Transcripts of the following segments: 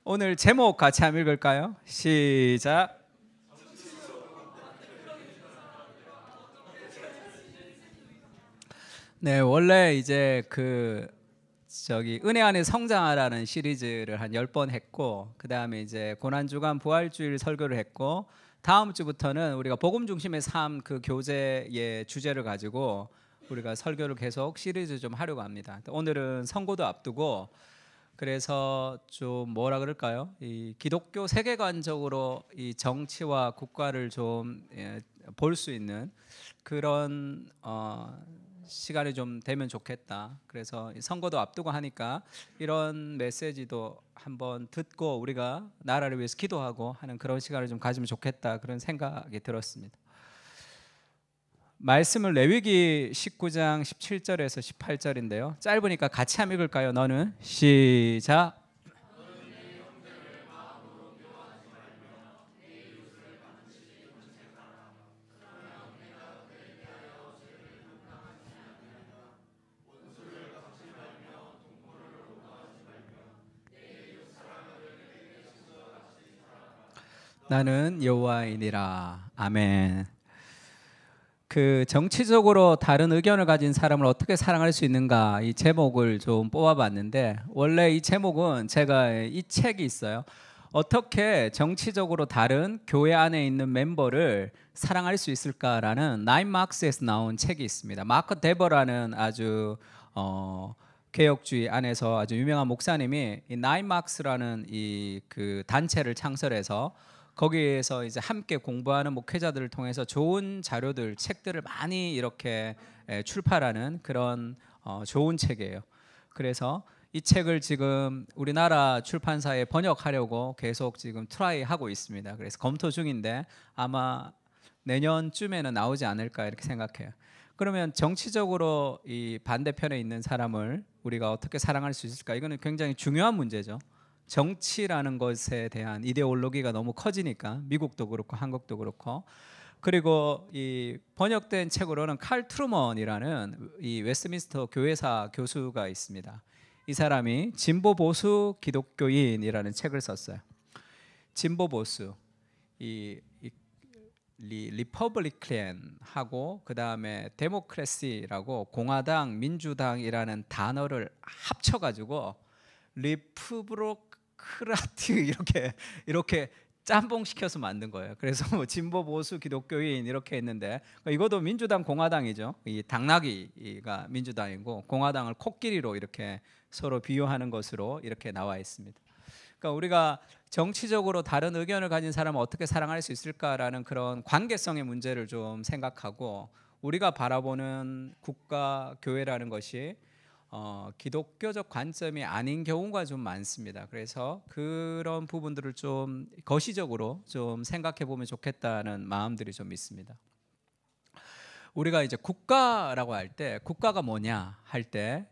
오늘 제목 같이 한번 읽을까요? 시작. 네, 원래 이제 은혜 안에 성장하라는 시리즈를 한 10번 했고, 그다음에 이제 고난주간 부활주일 설교를 했고, 다음 주부터는 우리가 복음 중심의 삶 그 교재의 주제를 가지고 우리가 설교를 계속 시리즈 좀 하려고 합니다. 오늘은 선거도 앞두고, 그래서 좀 뭐라 그럴까요? 이 기독교 세계관적으로 이 정치와 국가를 좀 볼 수 있는 그런 시간이 좀 되면 좋겠다. 그래서 선거도 앞두고 하니까 이런 메시지도 한번 듣고 우리가 나라를 위해서 기도하고 하는 그런 시간을 좀 가지면 좋겠다. 그런 생각이 들었습니다. 말씀을 레위기 19장 17절에서 18절인데요. 짧으니까 같이 한번 읽을까요? 너는 시작. 나는 여호와이니라. 아멘. 정치적으로 다른 의견을 가진 사람을 어떻게 사랑할 수 있는가, 이 제목을 좀 뽑아봤는데, 원래 이 제목은 제가 이 책이 있어요. 어떻게 정치적으로 다른 교회 안에 있는 멤버를 사랑할 수 있을까라는 나인 마크스에서 나온 책이 있습니다. 마크 데버라는 아주 개혁주의 안에서 아주 유명한 목사님이 이 나인 마크스라는 그 단체를 창설해서 거기에서 이제 함께 공부하는 목회자들을 통해서 좋은 자료들, 책들을 많이 이렇게 출판하는 그런 좋은 책이에요. 그래서 이 책을 지금 우리나라 출판사에 번역하려고 계속 지금 트라이 하고 있습니다. 그래서 검토 중인데 아마 내년쯤에는 나오지 않을까 이렇게 생각해요. 그러면 정치적으로 이 반대편에 있는 사람을 우리가 어떻게 사랑할 수 있을까? 이거는 굉장히 중요한 문제죠. 정치라는 것에 대한 이데올로기가 너무 커지니까, 미국도 그렇고 한국도 그렇고. 그리고 이 번역된 책으로는 칼 트루먼이라는 이 웨스트민스터 교회사 교수가 있습니다. 이 사람이 진보 보수 기독교인이라는 책을 썼어요. 진보 보수, 이 리퍼블리칸하고 그다음에 데모크래시라고 공화당, 민주당이라는 단어를 합쳐가지고 리프브로크라트 이렇게 짬뽕시켜서 만든 거예요. 그래서 뭐 진보 보수 기독교인 이렇게 했는데, 이것도 민주당 공화당이죠. 이 당나귀가 민주당이고 공화당을 코끼리로 이렇게 서로 비유하는 것으로 이렇게 나와 있습니다. 그러니까 우리가 정치적으로 다른 의견을 가진 사람을 어떻게 사랑할 수 있을까라는 그런 관계성의 문제를 좀 생각하고, 우리가 바라보는 국가, 교회라는 것이 기독교적 관점이 아닌 경우가 좀 많습니다. 그래서 그런 부분들을 좀 거시적으로 좀 생각해 보면 좋겠다는 마음들이 좀 있습니다. 우리가 이제 국가라고 할 때, 국가가 뭐냐 할 때,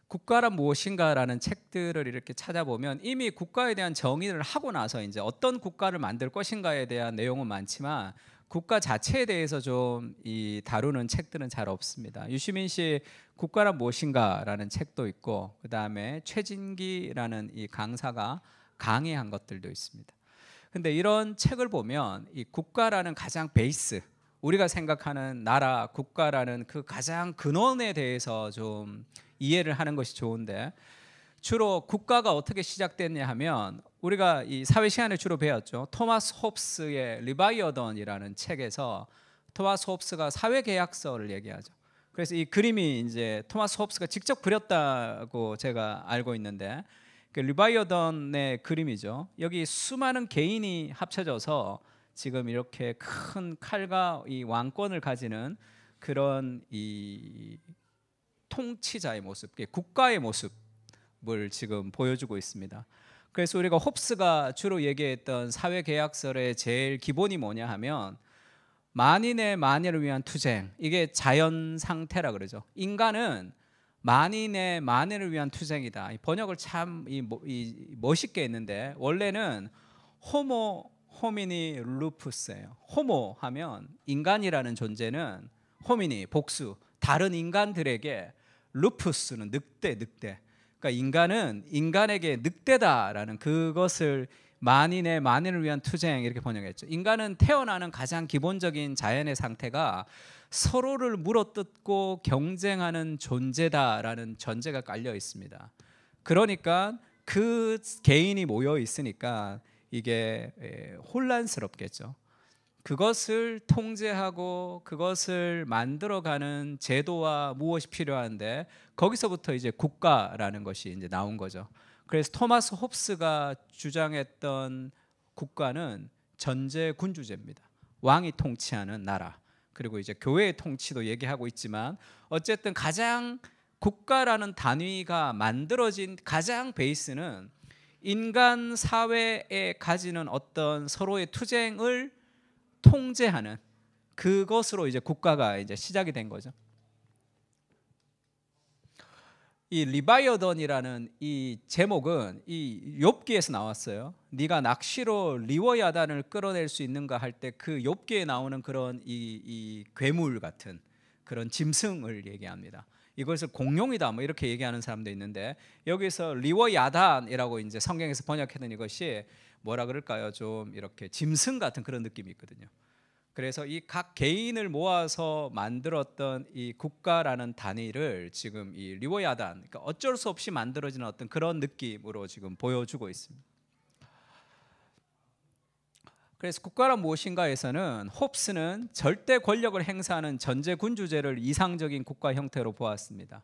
국가란 무엇인가라는 책들을 이렇게 찾아보면 이미 국가에 대한 정의를 하고 나서 이제 어떤 국가를 만들 것인가에 대한 내용은 많지만 국가 자체에 대해서 좀 다루는 책들은 잘 없습니다. 유시민 씨 국가란 무엇인가라는 책도 있고, 그 다음에 최진기라는 이 강사가 강의한 것들도 있습니다. 근데 이런 책을 보면 이 국가라는 가장 베이스, 우리가 생각하는 나라, 국가라는 그 가장 근원에 대해서 좀 이해를 하는 것이 좋은데, 주로 국가가 어떻게 시작됐냐 하면 우리가 이 사회 시간에 주로 배웠죠. 토마스 홉스의 리바이어던이라는 책에서 토마스 홉스가 사회계약서를 얘기하죠. 그래서 이 그림이 이제 토마스 홉스가 직접 그렸다고 제가 알고 있는데, 그 리바이어던의 그림이죠. 여기 수많은 개인이 합쳐져서 지금 이렇게 큰 칼과 이 왕권을 가지는 그런 이 통치자의 모습, 국가의 모습을 지금 보여주고 있습니다. 그래서 우리가 홉스가 주로 얘기했던 사회계약설의 제일 기본이 뭐냐 하면 만인의 만연을 위한 투쟁, 이게 자연 상태라 그러죠. 인간은 만인의 만연을 위한 투쟁이다. 번역을 참 멋있게 했는데, 원래는 호모 호미니 루푸스예요. 호모 하면 인간이라는 존재는, 호미니 복수, 다른 인간들에게, 루푸스는 늑대. 그러니까 인간은 인간에게 늑대다라는 그것을 만인의 만인을 위한 투쟁 이렇게 번역했죠. 인간은 태어나는 가장 기본적인 자연의 상태가 서로를 물어뜯고 경쟁하는 존재다라는 전제가 깔려 있습니다. 그러니까 그 개인이 모여 있으니까 이게 혼란스럽겠죠. 그것을 통제하고 그것을 만들어가는 제도와 무엇이 필요한데 거기서부터 이제 국가라는 것이 이제 나온 거죠. 그래서 토마스 홉스가 주장했던 국가는 전제 군주제입니다. 왕이 통치하는 나라. 그리고 이제 교회의 통치도 얘기하고 있지만 어쨌든 가장 국가라는 단위가 만들어진 가장 베이스는 인간 사회에 가지는 어떤 서로의 투쟁을 통제하는 그것으로 이제 국가가 이제 시작이 된 거죠. 이 리바이어던이라는 이 제목은 이 욥기에서 나왔어요. 네가 낚시로 리워야단을 끌어낼 수 있는가 할 때 그 욥기에 나오는 그런 이 괴물 같은 그런 짐승을 얘기합니다. 이것을 공룡이다 뭐 이렇게 얘기하는 사람도 있는데 여기서 리워야단이라고 이제 성경에서 번역했던 이것이 뭐라 그럴까요? 좀 이렇게 짐승 같은 그런 느낌이 있거든요. 그래서 이 각 개인을 모아서 만들었던 이 국가라는 단위를 지금 이 리워야단, 그러니까 어쩔 수 없이 만들어지는 어떤 그런 느낌으로 지금 보여주고 있습니다. 그래서 국가란 무엇인가에서는 홉스는 절대 권력을 행사하는 전제군주제를 이상적인 국가 형태로 보았습니다.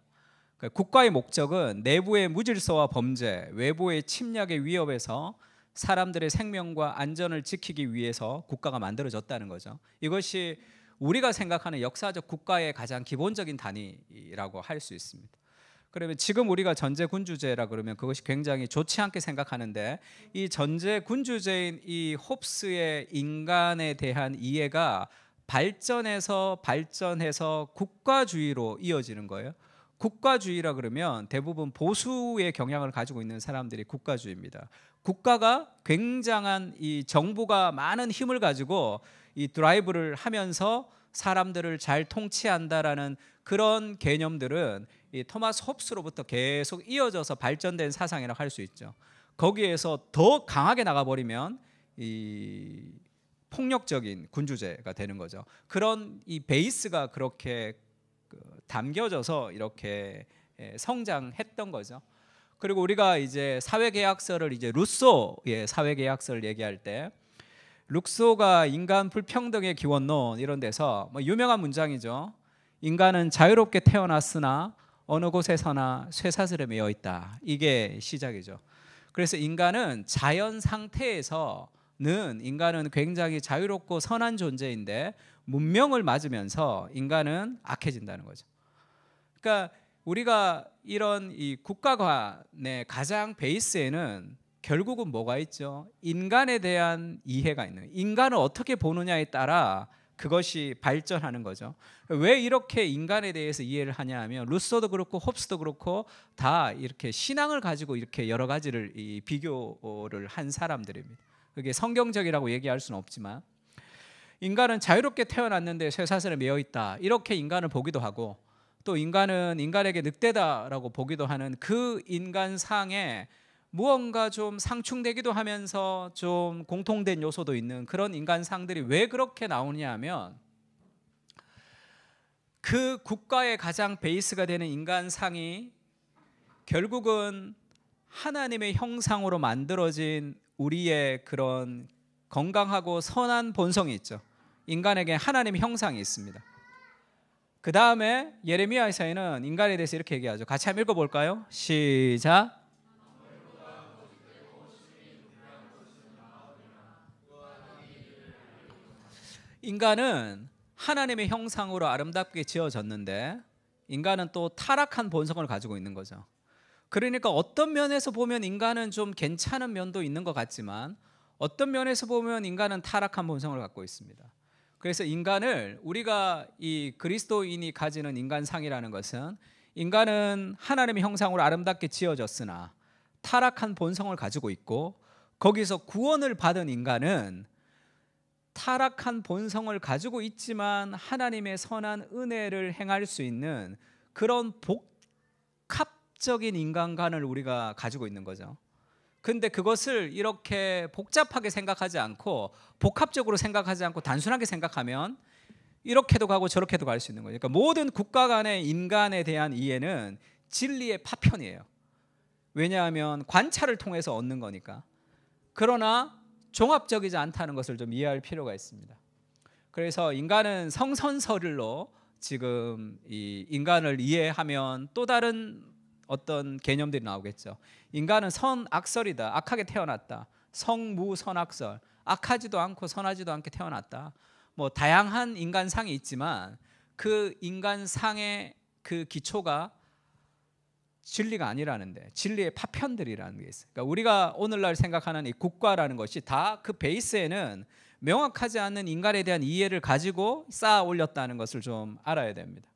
국가의 목적은 내부의 무질서와 범죄, 외부의 침략의 위협에서 사람들의 생명과 안전을 지키기 위해서 국가가 만들어졌다는 거죠. 이것이 우리가 생각하는 역사적 국가의 가장 기본적인 단위라고 할 수 있습니다. 그러면 지금 우리가 전제군주제라 그러면 그것이 굉장히 좋지 않게 생각하는데 이 전제군주제인 이 홉스의 인간에 대한 이해가 발전해서 국가주의로 이어지는 거예요. 국가주의라 그러면 대부분 보수의 경향을 가지고 있는 사람들이 국가주의입니다. 국가가 굉장한 이 정부가 많은 힘을 가지고 이 드라이브를 하면서 사람들을 잘 통치한다라는 그런 개념들은 이 토마스 홉스로부터 계속 이어져서 발전된 사상이라고 할 수 있죠. 거기에서 더 강하게 나가버리면 이 폭력적인 군주제가 되는 거죠. 그런 이 베이스가 그렇게 담겨져서 이렇게 성장했던 거죠. 그리고 우리가 이제 사회계약서를 이제 루소의 사회계약서를 얘기할 때 루소가 인간 불평등의 기원론 이런 데서 뭐 유명한 문장이죠. 인간은 자유롭게 태어났으나 어느 곳에서나 쇠사슬에 매여 있다. 이게 시작이죠. 그래서 인간은 자연 상태에서는 인간은 굉장히 자유롭고 선한 존재인데 문명을 맞으면서 인간은 악해진다는 거죠. 그러니까 우리가 이런 이 국가관의 가장 베이스에는 결국은 뭐가 있죠? 인간에 대한 이해가 있는 거예요. 인간을 어떻게 보느냐에 따라 그것이 발전하는 거죠. 왜 이렇게 인간에 대해서 이해를 하냐 하면 루소도 그렇고 홉스도 그렇고 다 이렇게 신앙을 가지고 이렇게 여러 가지를 비교를 한 사람들입니다. 그게 성경적이라고 얘기할 수는 없지만 인간은 자유롭게 태어났는데 쇠사슬에 매여 있다. 이렇게 인간을 보기도 하고 또 인간은 인간에게 늑대다라고 보기도 하는 그 인간상에 무언가 좀 상충되기도 하면서 좀 공통된 요소도 있는 그런 인간상들이 왜 그렇게 나오냐 하면 그 국가의 가장 베이스가 되는 인간상이 결국은 하나님의 형상으로 만들어진 우리의 그런 건강하고 선한 본성이 있죠. 인간에게 하나님의 형상이 있습니다. 그 다음에 예레미야에서는 인간에 대해서 이렇게 얘기하죠. 같이 한번 읽어볼까요? 시작. 인간은 하나님의 형상으로 아름답게 지어졌는데 인간은 또 타락한 본성을 가지고 있는 거죠. 그러니까 어떤 면에서 보면 인간은 좀 괜찮은 면도 있는 것 같지만 어떤 면에서 보면 인간은 타락한 본성을 갖고 있습니다. 그래서 인간을 우리가 이 그리스도인이 가지는 인간상이라는 것은 인간은 하나님의 형상으로 아름답게 지어졌으나 타락한 본성을 가지고 있고 거기서 구원을 받은 인간은 타락한 본성을 가지고 있지만 하나님의 선한 은혜를 행할 수 있는 그런 종합적인 인간관을 우리가 가지고 있는 거죠. 근데 그것을 이렇게 복잡하게 생각하지 않고 복합적으로 생각하지 않고 단순하게 생각하면 이렇게도 가고 저렇게도 갈 수 있는 거죠. 그러니까 모든 국가 간의 인간에 대한 이해는 진리의 파편이에요. 왜냐하면 관찰을 통해서 얻는 거니까. 그러나 종합적이지 않다는 것을 좀 이해할 필요가 있습니다. 그래서 인간은 성선설로 지금 이 인간을 이해하면 또 다른 어떤 개념들이 나오겠죠. 인간은 선악설이다. 악하게 태어났다. 성무선악설. 악하지도 않고 선하지도 않게 태어났다. 뭐 다양한 인간상이 있지만 그 인간상의 그 기초가 진리가 아니라는데 진리의 파편들이라는 게 있어요. 그러니까 우리가 오늘날 생각하는 이 국가라는 것이 다 그 베이스에는 명확하지 않은 인간에 대한 이해를 가지고 쌓아 올렸다는 것을 좀 알아야 됩니다.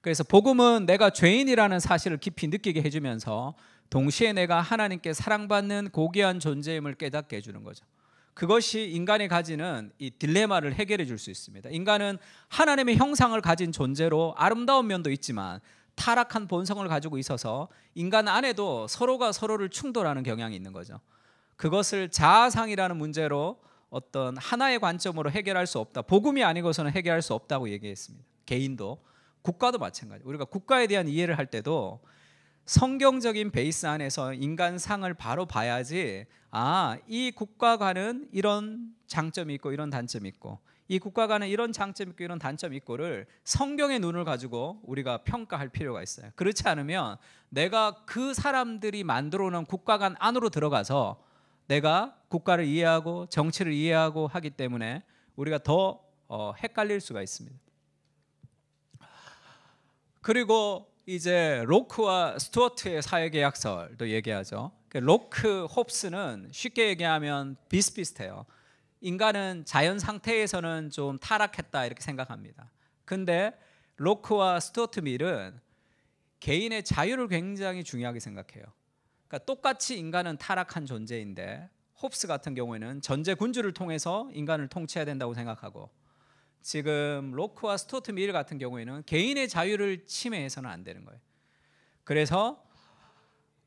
그래서 복음은 내가 죄인이라는 사실을 깊이 느끼게 해주면서 동시에 내가 하나님께 사랑받는 고귀한 존재임을 깨닫게 해주는 거죠. 그것이 인간이 가지는 이 딜레마를 해결해 줄 수 있습니다. 인간은 하나님의 형상을 가진 존재로 아름다운 면도 있지만 타락한 본성을 가지고 있어서 인간 안에도 서로가 서로를 충돌하는 경향이 있는 거죠. 그것을 자아상이라는 문제로 어떤 하나의 관점으로 해결할 수 없다. 복음이 아니고서는 해결할 수 없다고 얘기했습니다. 개인도 국가도 마찬가지. 우리가 국가에 대한 이해를 할 때도 성경적인 베이스 안에서 인간상을 바로 봐야지 이 국가관은 이런 장점이 있고 이런 단점이 있고 이 국가관은 이런 장점이 있고 이런 단점이 있고를 성경의 눈을 가지고 우리가 평가할 필요가 있어요. 그렇지 않으면 내가 그 사람들이 만들어 놓은 국가관 안으로 들어가서 내가 국가를 이해하고 정치를 이해하고 하기 때문에 우리가 더 헷갈릴 수가 있습니다. 그리고 이제 로크와 스튜어트의 사회계약설도 얘기하죠. 로크, 홉스는 쉽게 얘기하면 비슷비슷해요. 인간은 자연 상태에서는 좀 타락했다 이렇게 생각합니다. 근데 로크와 스튜어트 밀은 개인의 자유를 굉장히 중요하게 생각해요. 그러니까 똑같이 인간은 타락한 존재인데 홉스 같은 경우에는 전제군주를 통해서 인간을 통치해야 된다고 생각하고 지금 로크와 스튜어트 밀 같은 경우에는 개인의 자유를 침해해서는 안 되는 거예요. 그래서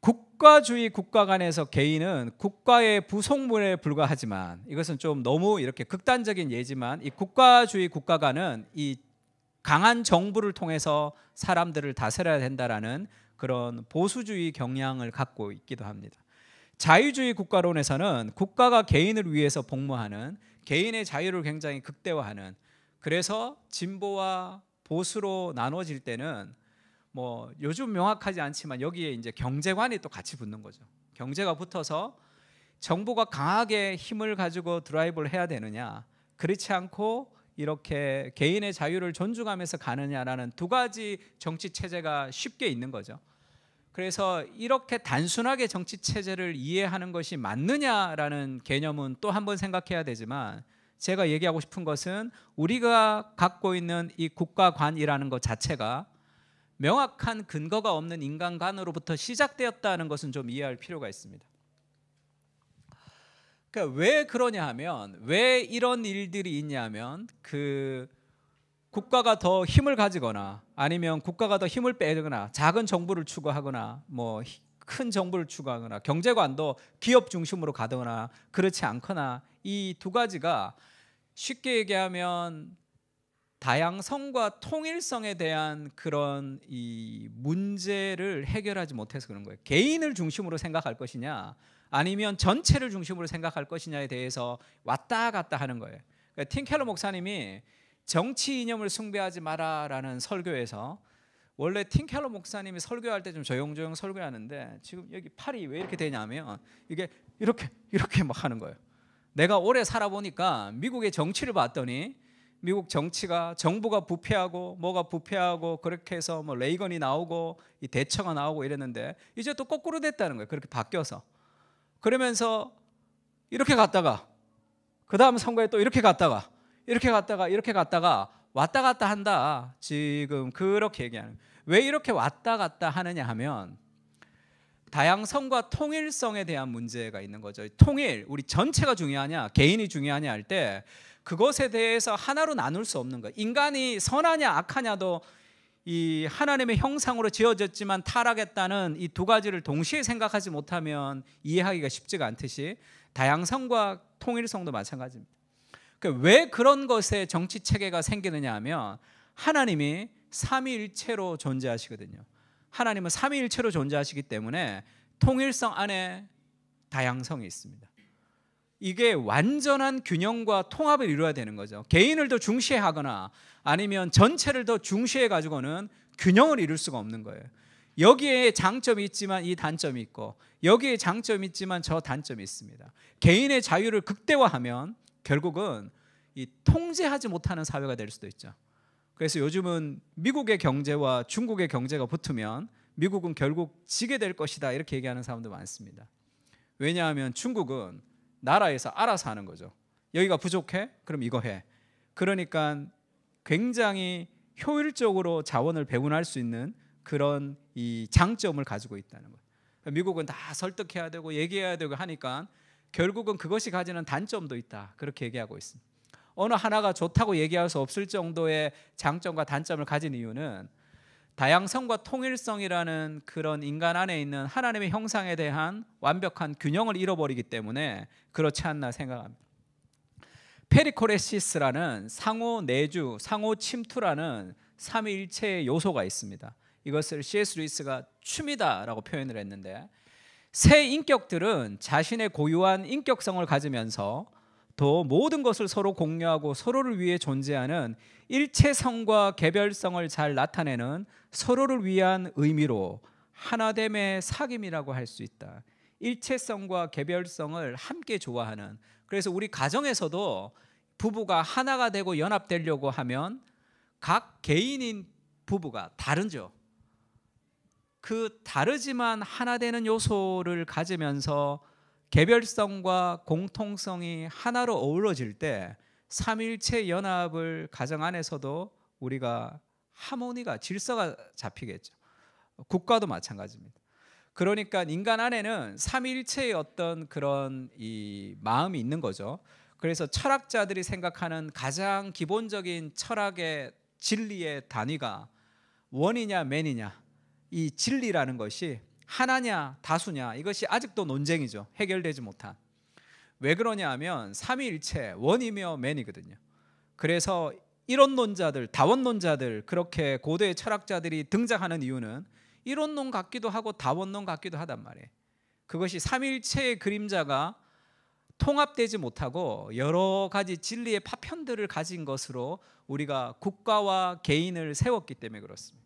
국가주의 국가 간에서 개인은 국가의 부속물에 불과하지만 이것은 좀 너무 이렇게 극단적인 예지만 이 국가주의 국가 간은 이 강한 정부를 통해서 사람들을 다스려야 된다라는 그런 보수주의 경향을 갖고 있기도 합니다. 자유주의 국가론에서는 국가가 개인을 위해서 복무하는 개인의 자유를 굉장히 극대화하는 그래서 진보와 보수로 나눠질 때는 뭐 요즘 명확하지 않지만 여기에 이제 경제관이 또 같이 붙는 거죠. 경제가 붙어서 정부가 강하게 힘을 가지고 드라이브를 해야 되느냐 그렇지 않고 이렇게 개인의 자유를 존중하면서 가느냐라는 두 가지 정치 체제가 쉽게 있는 거죠. 그래서 이렇게 단순하게 정치 체제를 이해하는 것이 맞느냐라는 개념은 또 한 번 생각해야 되지만 제가 얘기하고 싶은 것은 우리가 갖고 있는 이 국가관이라는 것 자체가 명확한 근거가 없는 인간관으로부터 시작되었다는 것은 좀 이해할 필요가 있습니다. 그러니까 왜 그러냐 하면 왜 이런 일들이 있냐 하면 그 국가가 더 힘을 가지거나 아니면 국가가 더 힘을 빼거나 작은 정부를 추구하거나 뭐 큰 정부를 추구하거나 경제관도 기업 중심으로 가거나 그렇지 않거나 이 두 가지가 쉽게 얘기하면 다양성과 통일성에 대한 그런 이 문제를 해결하지 못해서 그런 거예요. 개인을 중심으로 생각할 것이냐 아니면 전체를 중심으로 생각할 것이냐에 대해서 왔다 갔다 하는 거예요. 그러니까 팀 켈러 목사님이 정치 이념을 숭배하지 마라라는 설교에서 원래 팀 켈러 목사님이 설교할 때 좀 조용조용 설교하는데 지금 여기 팔이 왜 이렇게 되냐면 이게 이렇게 막 하는 거예요. 내가 오래 살아보니까 미국의 정치를 봤더니 미국 정치가 정부가 부패하고 뭐가 부패하고 그렇게 해서 뭐 레이건이 나오고 이 대처가 나오고 이랬는데 이제 또 거꾸로 됐다는 거예요. 그렇게 바뀌어서 그러면서 이렇게 갔다가 그 다음 선거에 또 이렇게 갔다가 왔다 갔다 한다. 지금 그렇게 얘기하는 거예요. 왜 이렇게 왔다 갔다 하느냐 하면 다양성과 통일성에 대한 문제가 있는 거죠. 통일, 우리 전체가 중요하냐 개인이 중요하냐 할 때 그것에 대해서 하나로 나눌 수 없는 거예요. 인간이 선하냐 악하냐도 이 하나님의 형상으로 지어졌지만 타락했다는 이 두 가지를 동시에 생각하지 못하면 이해하기가 쉽지가 않듯이 다양성과 통일성도 마찬가지입니다. 왜 그런 것에 정치 체계가 생기느냐 하면 하나님이 삼위일체로 존재하시거든요. 하나님은 삼위일체로 존재하시기 때문에 통일성 안에 다양성이 있습니다. 이게 완전한 균형과 통합을 이루어야 되는 거죠. 개인을 더 중시하거나 아니면 전체를 더 중시해 가지고는 균형을 이룰 수가 없는 거예요. 여기에 장점이 있지만 이 단점이 있고 여기에 장점이 있지만 저 단점이 있습니다. 개인의 자유를 극대화하면 결국은 이 통제하지 못하는 사회가 될 수도 있죠. 그래서 요즘은 미국의 경제와 중국의 경제가 붙으면 미국은 결국 지게 될 것이다 이렇게 얘기하는 사람도 많습니다. 왜냐하면 중국은 나라에서 알아서 하는 거죠. 여기가 부족해? 그럼 이거 해. 그러니까 굉장히 효율적으로 자원을 배분할 수 있는 그런 이 장점을 가지고 있다는 거예요. 미국은 다 설득해야 되고 얘기해야 되고 하니까 결국은 그것이 가지는 단점도 있다 그렇게 얘기하고 있습니다. 어느 하나가 좋다고 얘기할 수 없을 정도의 장점과 단점을 가진 이유는 다양성과 통일성이라는 그런 인간 안에 있는 하나님의 형상에 대한 완벽한 균형을 잃어버리기 때문에 그렇지 않나 생각합니다. 페리코레시스라는 상호 내주, 상호 침투라는 삼위일체의 요소가 있습니다. 이것을 C.S. 루이스가 춤이다라고 표현을 했는데 새 인격들은 자신의 고유한 인격성을 가지면서 또 모든 것을 서로 공유하고 서로를 위해 존재하는 일체성과 개별성을 잘 나타내는 서로를 위한 의미로 하나됨의 사귐이라고 할 수 있다. 일체성과 개별성을 함께 좋아하는, 그래서 우리 가정에서도 부부가 하나가 되고 연합되려고 하면 각 개인인 부부가 다르죠. 그 다르지만 하나 되는 요소를 가지면서 개별성과 공통성이 하나로 어우러질 때 삼일체 연합을 가정 안에서도 우리가 하모니가 질서가 잡히겠죠. 국가도 마찬가지입니다. 그러니까 인간 안에는 삼일체의 어떤 그런 이 마음이 있는 거죠. 그래서 철학자들이 생각하는 가장 기본적인 철학의 진리의 단위가 원이냐 맨이냐, 이 진리라는 것이 하나냐 다수냐, 이것이 아직도 논쟁이죠. 해결되지 못한. 왜 그러냐 하면 삼위일체 원이며 맨이거든요. 그래서 이론론자들, 다원론자들, 그렇게 고도의 철학자들이 등장하는 이유는 이론론 같기도 하고 다원론 같기도 하단 말이에요. 그것이 삼위일체의 그림자가 통합되지 못하고 여러 가지 진리의 파편들을 가진 것으로 우리가 국가와 개인을 세웠기 때문에 그렇습니다.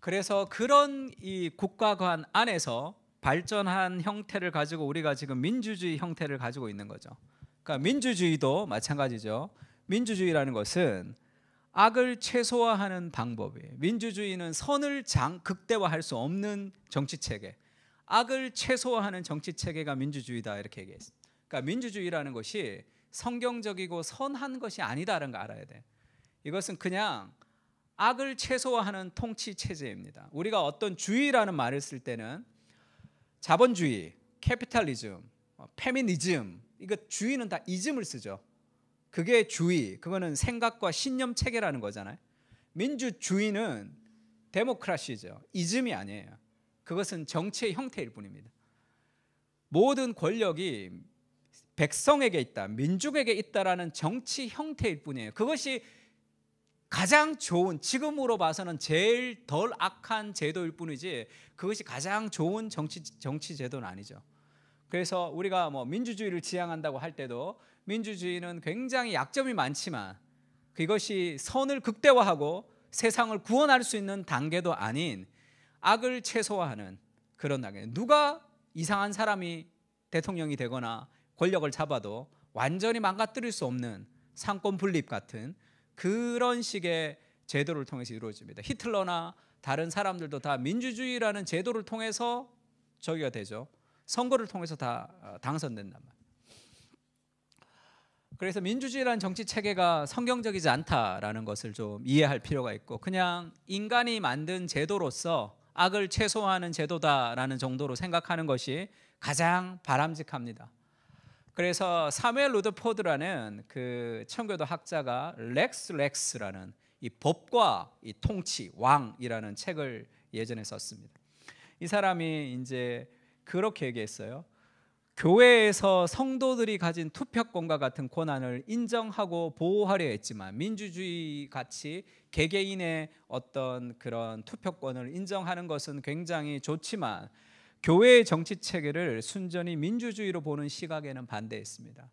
그래서 그런 이 국가관 안에서 발전한 형태를 가지고 우리가 지금 민주주의 형태를 가지고 있는 거죠. 그러니까 민주주의도 마찬가지죠. 민주주의라는 것은 악을 최소화하는 방법이에요. 민주주의는 선을 극대화할 수 없는 정치체계, 악을 최소화하는 정치체계가 민주주의다 이렇게 얘기했습니다. 그러니까 민주주의라는 것이 성경적이고 선한 것이 아니다라는 거 알아야 돼요. 이것은 그냥 악을 최소화하는 통치 체제입니다. 우리가 어떤 주의라는 말을 쓸 때는 자본주의, 캐피탈리즘, 페미니즘, 이거 주의는 다 이즘을 쓰죠. 그게 주의, 그거는 생각과 신념 체계라는 거잖아요. 민주주의는 데모크라시죠. 이즘이 아니에요. 그것은 정치의 형태일 뿐입니다. 모든 권력이 백성에게 있다, 민족에게 있다라는 정치 형태일 뿐이에요. 그것이 가장 좋은, 지금으로 봐서는 제일 덜 악한 제도일 뿐이지 그것이 가장 좋은 정치 제도는 아니죠. 그래서 우리가 뭐 민주주의를 지향한다고 할 때도 민주주의는 굉장히 약점이 많지만 그것이 선을 극대화하고 세상을 구원할 수 있는 단계도 아닌 악을 최소화하는 그런 단계. 누가 이상한 사람이 대통령이 되거나 권력을 잡아도 완전히 망가뜨릴 수 없는 상권 분립 같은 그런 식의 제도를 통해서 이루어집니다. 히틀러나 다른 사람들도 다 민주주의라는 제도를 통해서 저기가 되죠. 선거를 통해서 다 당선된단 말이에요. 그래서 민주주의라는 정치 체계가 성경적이지 않다라는 것을 좀 이해할 필요가 있고, 그냥 인간이 만든 제도로서 악을 최소화하는 제도다라는 정도로 생각하는 것이 가장 바람직합니다. 그래서 사무엘 루더포드라는 그 청교도 학자가 렉스라는 이 법과 이 통치, 왕이라는 책을 예전에 썼습니다. 이 사람이 이제 그렇게 얘기했어요. 교회에서 성도들이 가진 투표권과 같은 권한을 인정하고 보호하려 했지만, 민주주의 같이 개개인의 어떤 그런 투표권을 인정하는 것은 굉장히 좋지만 교회의 정치 체계를 순전히 민주주의로 보는 시각에는 반대했습니다.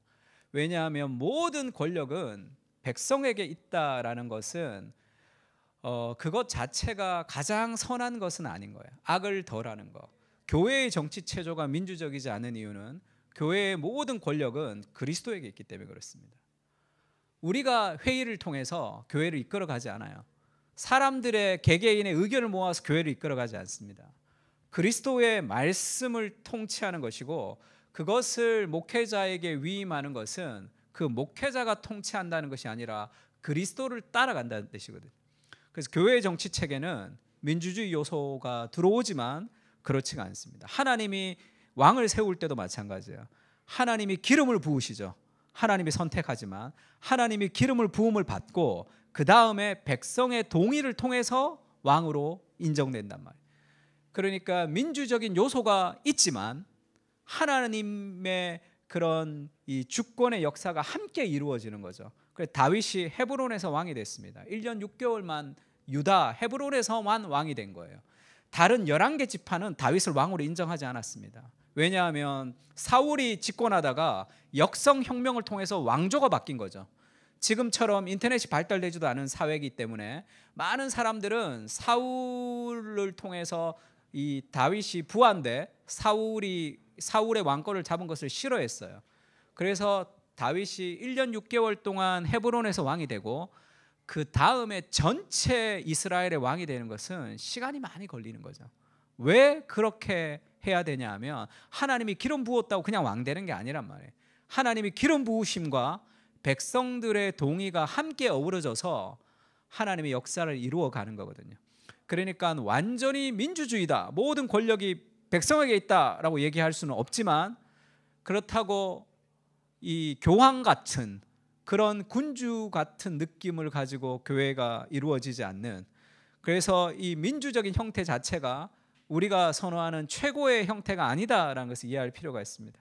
왜냐하면 모든 권력은 백성에게 있다라는 것은 그것 자체가 가장 선한 것은 아닌 거예요. 악을 덜하는 거. 교회의 정치 체조가 민주적이지 않은 이유는 교회의 모든 권력은 그리스도에게 있기 때문에 그렇습니다. 우리가 회의를 통해서 교회를 이끌어가지 않아요. 사람들의 개개인의 의견을 모아서 교회를 이끌어가지 않습니다. 그리스도의 말씀을 통치하는 것이고, 그것을 목회자에게 위임하는 것은 그 목회자가 통치한다는 것이 아니라 그리스도를 따라간다는 뜻이거든요. 그래서 교회의 정치 체계는 민주주의 요소가 들어오지만 그렇지가 않습니다. 하나님이 왕을 세울 때도 마찬가지예요. 하나님이 기름을 부으시죠. 하나님이 선택하지만 하나님이 기름을 부음을 받고 그 다음에 백성의 동의를 통해서 왕으로 인정된단 말이에요. 그러니까 민주적인 요소가 있지만 하나님의 그런 이 주권의 역사가 함께 이루어지는 거죠. 그래서 다윗이 헤브론에서 왕이 됐습니다. 1년 6개월만 유다 헤브론에서만 왕이 된 거예요. 다른 11개 지파는 다윗을 왕으로 인정하지 않았습니다. 왜냐하면 사울이 집권하다가 역성혁명을 통해서 왕조가 바뀐 거죠. 지금처럼 인터넷이 발달되지도 않은 사회이기 때문에 많은 사람들은 사울을 통해서 이 다윗이 부한데 사울의 왕권을 잡은 것을 싫어했어요. 그래서 다윗이 1년 6개월 동안 헤브론에서 왕이 되고 그 다음에 전체 이스라엘의 왕이 되는 것은 시간이 많이 걸리는 거죠. 왜 그렇게 해야 되냐 하면 하나님이 기름 부었다고 그냥 왕 되는 게 아니란 말이에요. 하나님이 기름 부으심과 백성들의 동의가 함께 어우러져서 하나님의 역사를 이루어 가는 거거든요. 그러니까 완전히 민주주의다, 모든 권력이 백성에게 있다라고 얘기할 수는 없지만, 그렇다고 이 교황 같은 그런 군주 같은 느낌을 가지고 교회가 이루어지지 않는, 그래서 이 민주적인 형태 자체가 우리가 선호하는 최고의 형태가 아니다라는 것을 이해할 필요가 있습니다.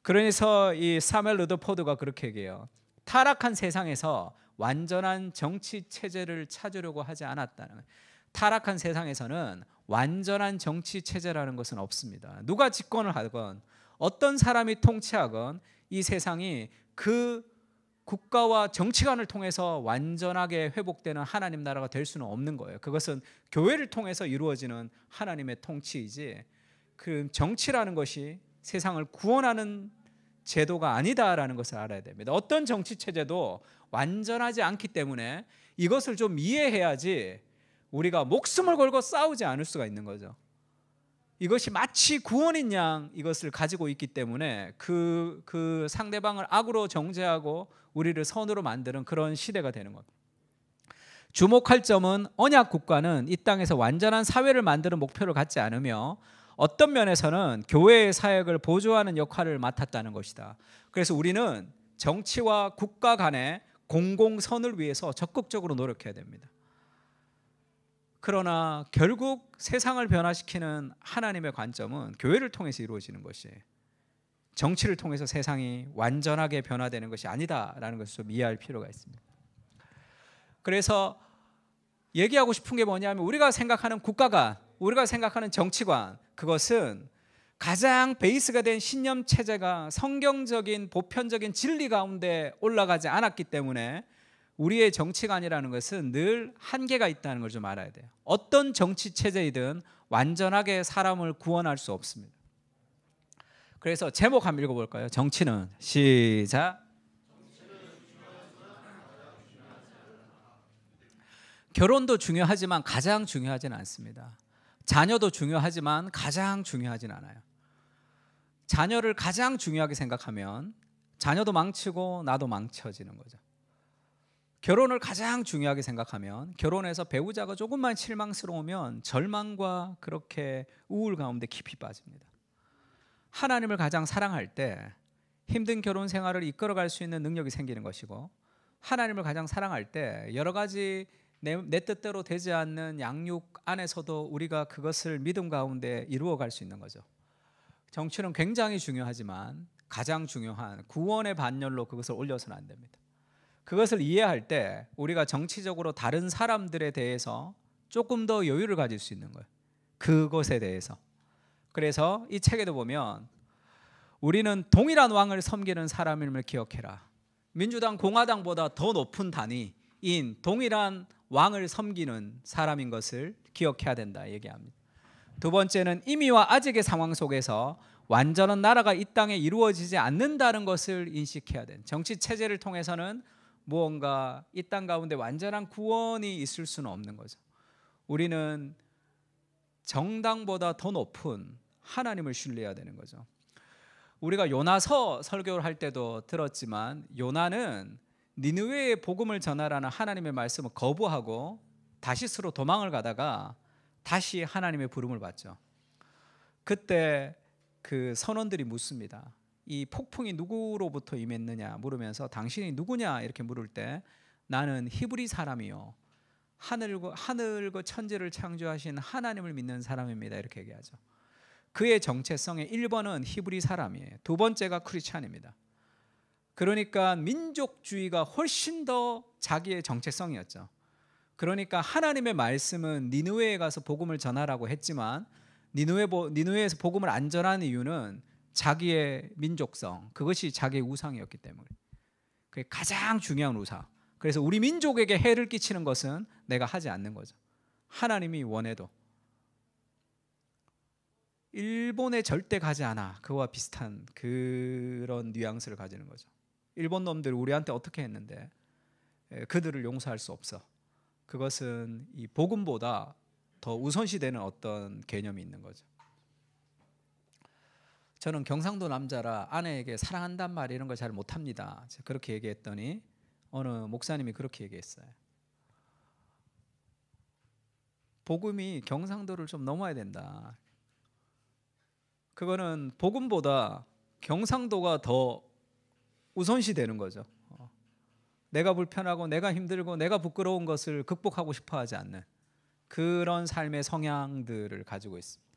그래서 이 사무엘 러더포드가 그렇게 얘기해요. 타락한 세상에서 완전한 정치 체제를 찾으려고 하지 않았다는 거예요. 타락한 세상에서는 완전한 정치 체제라는 것은 없습니다. 누가 집권을 하건 어떤 사람이 통치하건 이 세상이 그 국가와 정치관을 통해서 완전하게 회복되는 하나님 나라가 될 수는 없는 거예요. 그것은 교회를 통해서 이루어지는 하나님의 통치이지, 그 정치라는 것이 세상을 구원하는 제도가 아니다라는 것을 알아야 됩니다. 어떤 정치 체제도 완전하지 않기 때문에 이것을 좀 이해해야지 우리가 목숨을 걸고 싸우지 않을 수가 있는 거죠. 이것이 마치 구원인 양 이것을 가지고 있기 때문에 그 상대방을 악으로 정죄하고 우리를 선으로 만드는 그런 시대가 되는 겁니다. 주목할 점은 언약 국가는 이 땅에서 완전한 사회를 만드는 목표를 갖지 않으며 어떤 면에서는 교회의 사역을 보조하는 역할을 맡았다는 것이다. 그래서 우리는 정치와 국가 간의 공공선을 위해서 적극적으로 노력해야 됩니다. 그러나 결국 세상을 변화시키는 하나님의 관점은 교회를 통해서 이루어지는 것이에요. 정치를 통해서 세상이 완전하게 변화되는 것이 아니다라는 것을 좀 이해할 필요가 있습니다. 그래서 얘기하고 싶은 게 뭐냐면, 우리가 생각하는 국가관, 우리가 생각하는 정치관, 그것은 가장 베이스가 된 신념 체제가 성경적인 보편적인 진리 가운데 올라가지 않았기 때문에 우리의 정치관이라는 것은 늘 한계가 있다는 걸 좀 알아야 돼요. 어떤 정치 체제이든 완전하게 사람을 구원할 수 없습니다. 그래서 제목 한번 읽어볼까요? 정치는, 시작. 결혼도 중요하지만 가장 중요하지는 않습니다. 자녀도 중요하지만 가장 중요하지는 않아요. 자녀를 가장 중요하게 생각하면 자녀도 망치고 나도 망쳐지는 거죠. 결혼을 가장 중요하게 생각하면 결혼해서 배우자가 조금만 실망스러우면 절망과 그렇게 우울 가운데 깊이 빠집니다. 하나님을 가장 사랑할 때 힘든 결혼 생활을 이끌어갈 수 있는 능력이 생기는 것이고, 하나님을 가장 사랑할 때 여러 가지 내 뜻대로 되지 않는 양육 안에서도 우리가 그것을 믿음 가운데 이루어 갈 수 있는 거죠. 정치는 굉장히 중요하지만 가장 중요한 구원의 반열로 그것을 올려서는 안 됩니다. 그것을 이해할 때 우리가 정치적으로 다른 사람들에 대해서 조금 더 여유를 가질 수 있는 거예요. 그것에 대해서. 그래서 이 책에도 보면 우리는 동일한 왕을 섬기는 사람임을 기억해라. 민주당, 공화당보다 더 높은 단위인 동일한 왕을 섬기는 사람인 것을 기억해야 된다 얘기합니다. 두 번째는 이미와 아직의 상황 속에서 완전한 나라가 이 땅에 이루어지지 않는다는 것을 인식해야 된다. 정치 체제를 통해서는 무언가 이 땅 가운데 완전한 구원이 있을 수는 없는 거죠. 우리는 정당보다 더 높은 하나님을 신뢰해야 되는 거죠. 우리가 요나서 설교를 할 때도 들었지만 요나는 니느웨의 복음을 전하라는 하나님의 말씀을 거부하고 다시스로 도망을 가다가 다시 하나님의 부름을 받죠. 그때 그 선원들이 묻습니다. 이 폭풍이 누구로부터 임했느냐 물으면서 당신이 누구냐 이렇게 물을 때 나는 히브리 사람이요 하늘과 천지를 창조하신 하나님을 믿는 사람입니다 이렇게 얘기하죠. 그의 정체성의 1번은 히브리 사람이에요. 두 번째가 크리스찬입니다. 그러니까 민족주의가 훨씬 더 자기의 정체성이었죠. 그러니까 하나님의 말씀은 니느웨에 가서 복음을 전하라고 했지만 니느웨에서 복음을 안 전한 이유는 자기의 민족성, 그것이 자기의 우상이었기 때문에. 그게 가장 중요한 우상. 그래서 우리 민족에게 해를 끼치는 것은 내가 하지 않는 거죠. 하나님이 원해도. 일본에 절대 가지 않아. 그와 비슷한 그런 뉘앙스를 가지는 거죠. 일본 놈들 우리한테 어떻게 했는데 그들을 용서할 수 없어. 그것은 이 복음보다 더 우선시되는 어떤 개념이 있는 거죠. 저는 경상도 남자라 아내에게 사랑한단 말 이런 걸 잘 못합니다. 그렇게 얘기했더니 어느 목사님이 그렇게 얘기했어요. 복음이 경상도를 좀 넘어야 된다. 그거는 복음보다 경상도가 더 우선시 되는 거죠. 내가 불편하고 내가 힘들고 내가 부끄러운 것을 극복하고 싶어 하지 않는 그런 삶의 성향들을 가지고 있습니다.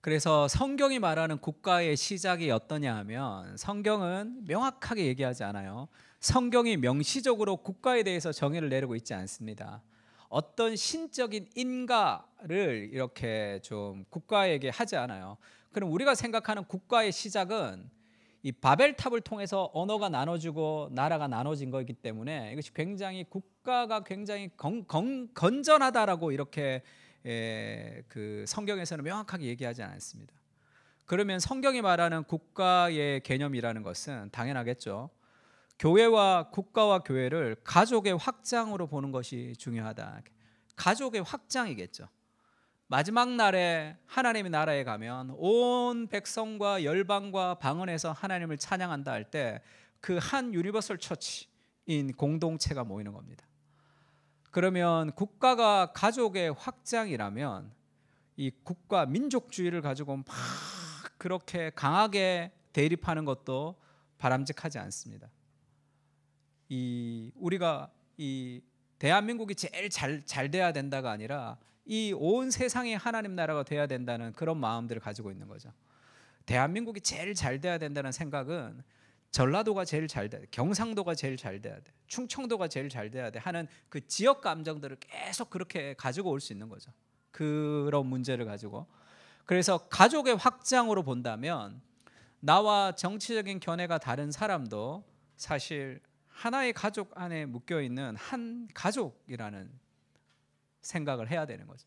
그래서 성경이 말하는 국가의 시작이 어떠냐 하면 성경은 명확하게 얘기하지 않아요. 성경이 명시적으로 국가에 대해서 정의를 내리고 있지 않습니다. 어떤 신적인 인가를 이렇게 좀 국가에게 하지 않아요. 그럼 우리가 생각하는 국가의 시작은 이 바벨탑을 통해서 언어가 나눠지고 나라가 나눠진 거기 때문에 이것이 굉장히 국가가 굉장히 건전하다라고 이렇게 그 성경에서는 명확하게 얘기하지 않습니다. 그러면 성경이 말하는 국가의 개념이라는 것은 당연하겠죠. 교회와 국가와 교회를 가족의 확장으로 보는 것이 중요하다. 가족의 확장이겠죠. 마지막 날에 하나님의 나라에 가면 온 백성과 열방과 방언에서 하나님을 찬양한다 할 때 그 한 유니버설 처치인 공동체가 모이는 겁니다. 그러면 국가가 가족의 확장이라면 이 국가 민족주의를 가지고 막 그렇게 강하게 대립하는 것도 바람직하지 않습니다. 우리가 이 대한민국이 제일 잘 돼야 된다가 아니라 이 온 세상이 하나님 나라가 돼야 된다는 그런 마음들을 가지고 있는 거죠. 대한민국이 제일 잘 돼야 된다는 생각은 전라도가 제일 잘 돼야 돼, 경상도가 제일 잘 돼야 돼, 충청도가 제일 잘 돼야 돼 하는 그 지역 감정들을 계속 그렇게 가지고 올 수 있는 거죠. 그런 문제를 가지고. 그래서 가족의 확장으로 본다면 나와 정치적인 견해가 다른 사람도 사실 하나의 가족 안에 묶여 있는 한 가족이라는 생각을 해야 되는 거죠.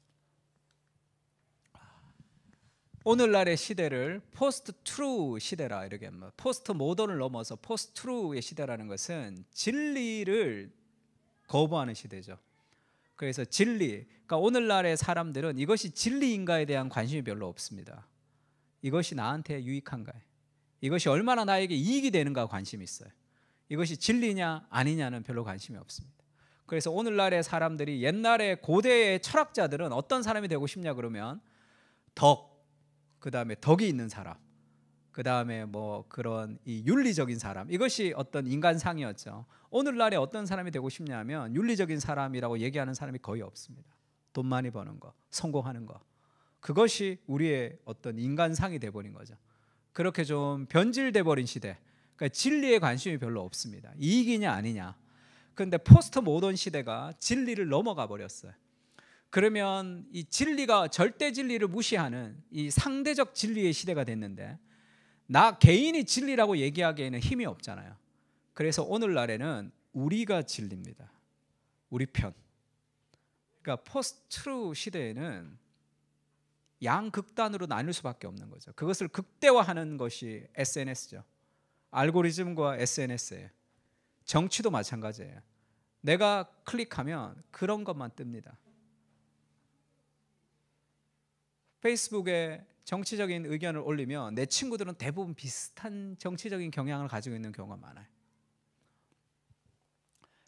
오늘날의 시대를 포스트 트루 시대라 이렇게 합니다. 포스트 모던을 넘어서 포스트 트루의 시대라는 것은 진리를 거부하는 시대죠. 그래서 진리, 그러니까 오늘날의 사람들은 이것이 진리인가에 대한 관심이 별로 없습니다. 이것이 나한테 유익한가, 이것이 얼마나 나에게 이익이 되는가 관심이 있어요. 이것이 진리냐 아니냐는 별로 관심이 없습니다. 그래서 오늘날의 사람들이 옛날에 고대의 철학자들은 어떤 사람이 되고 싶냐 그러면 덕, 그 다음에 덕이 있는 사람, 그 다음에 뭐 그런 이 윤리적인 사람, 이것이 어떤 인간상이었죠. 오늘날에 어떤 사람이 되고 싶냐면 윤리적인 사람이라고 얘기하는 사람이 거의 없습니다. 돈 많이 버는 거, 성공하는 거, 그것이 우리의 어떤 인간상이 돼버린 거죠. 그렇게 좀 변질돼 버린 시대. 그러니까 진리에 관심이 별로 없습니다. 이익이냐 아니냐. 그런데 포스트 모던 시대가 진리를 넘어가 버렸어요. 그러면 이 진리가 절대 진리를 무시하는 이 상대적 진리의 시대가 됐는데, 나 개인이 진리라고 얘기하기에는 힘이 없잖아요. 그래서 오늘날에는 우리가 진리입니다. 우리 편. 그러니까 포스트 트루 시대에는 양극단으로 나눌 수밖에 없는 거죠. 그것을 극대화하는 것이 SNS죠. 알고리즘과 SNS예요. 정치도 마찬가지예요. 내가 클릭하면 그런 것만 뜹니다. 페이스북에 정치적인 의견을 올리면 내 친구들은 대부분 비슷한 정치적인 경향을 가지고 있는 경우가 많아요.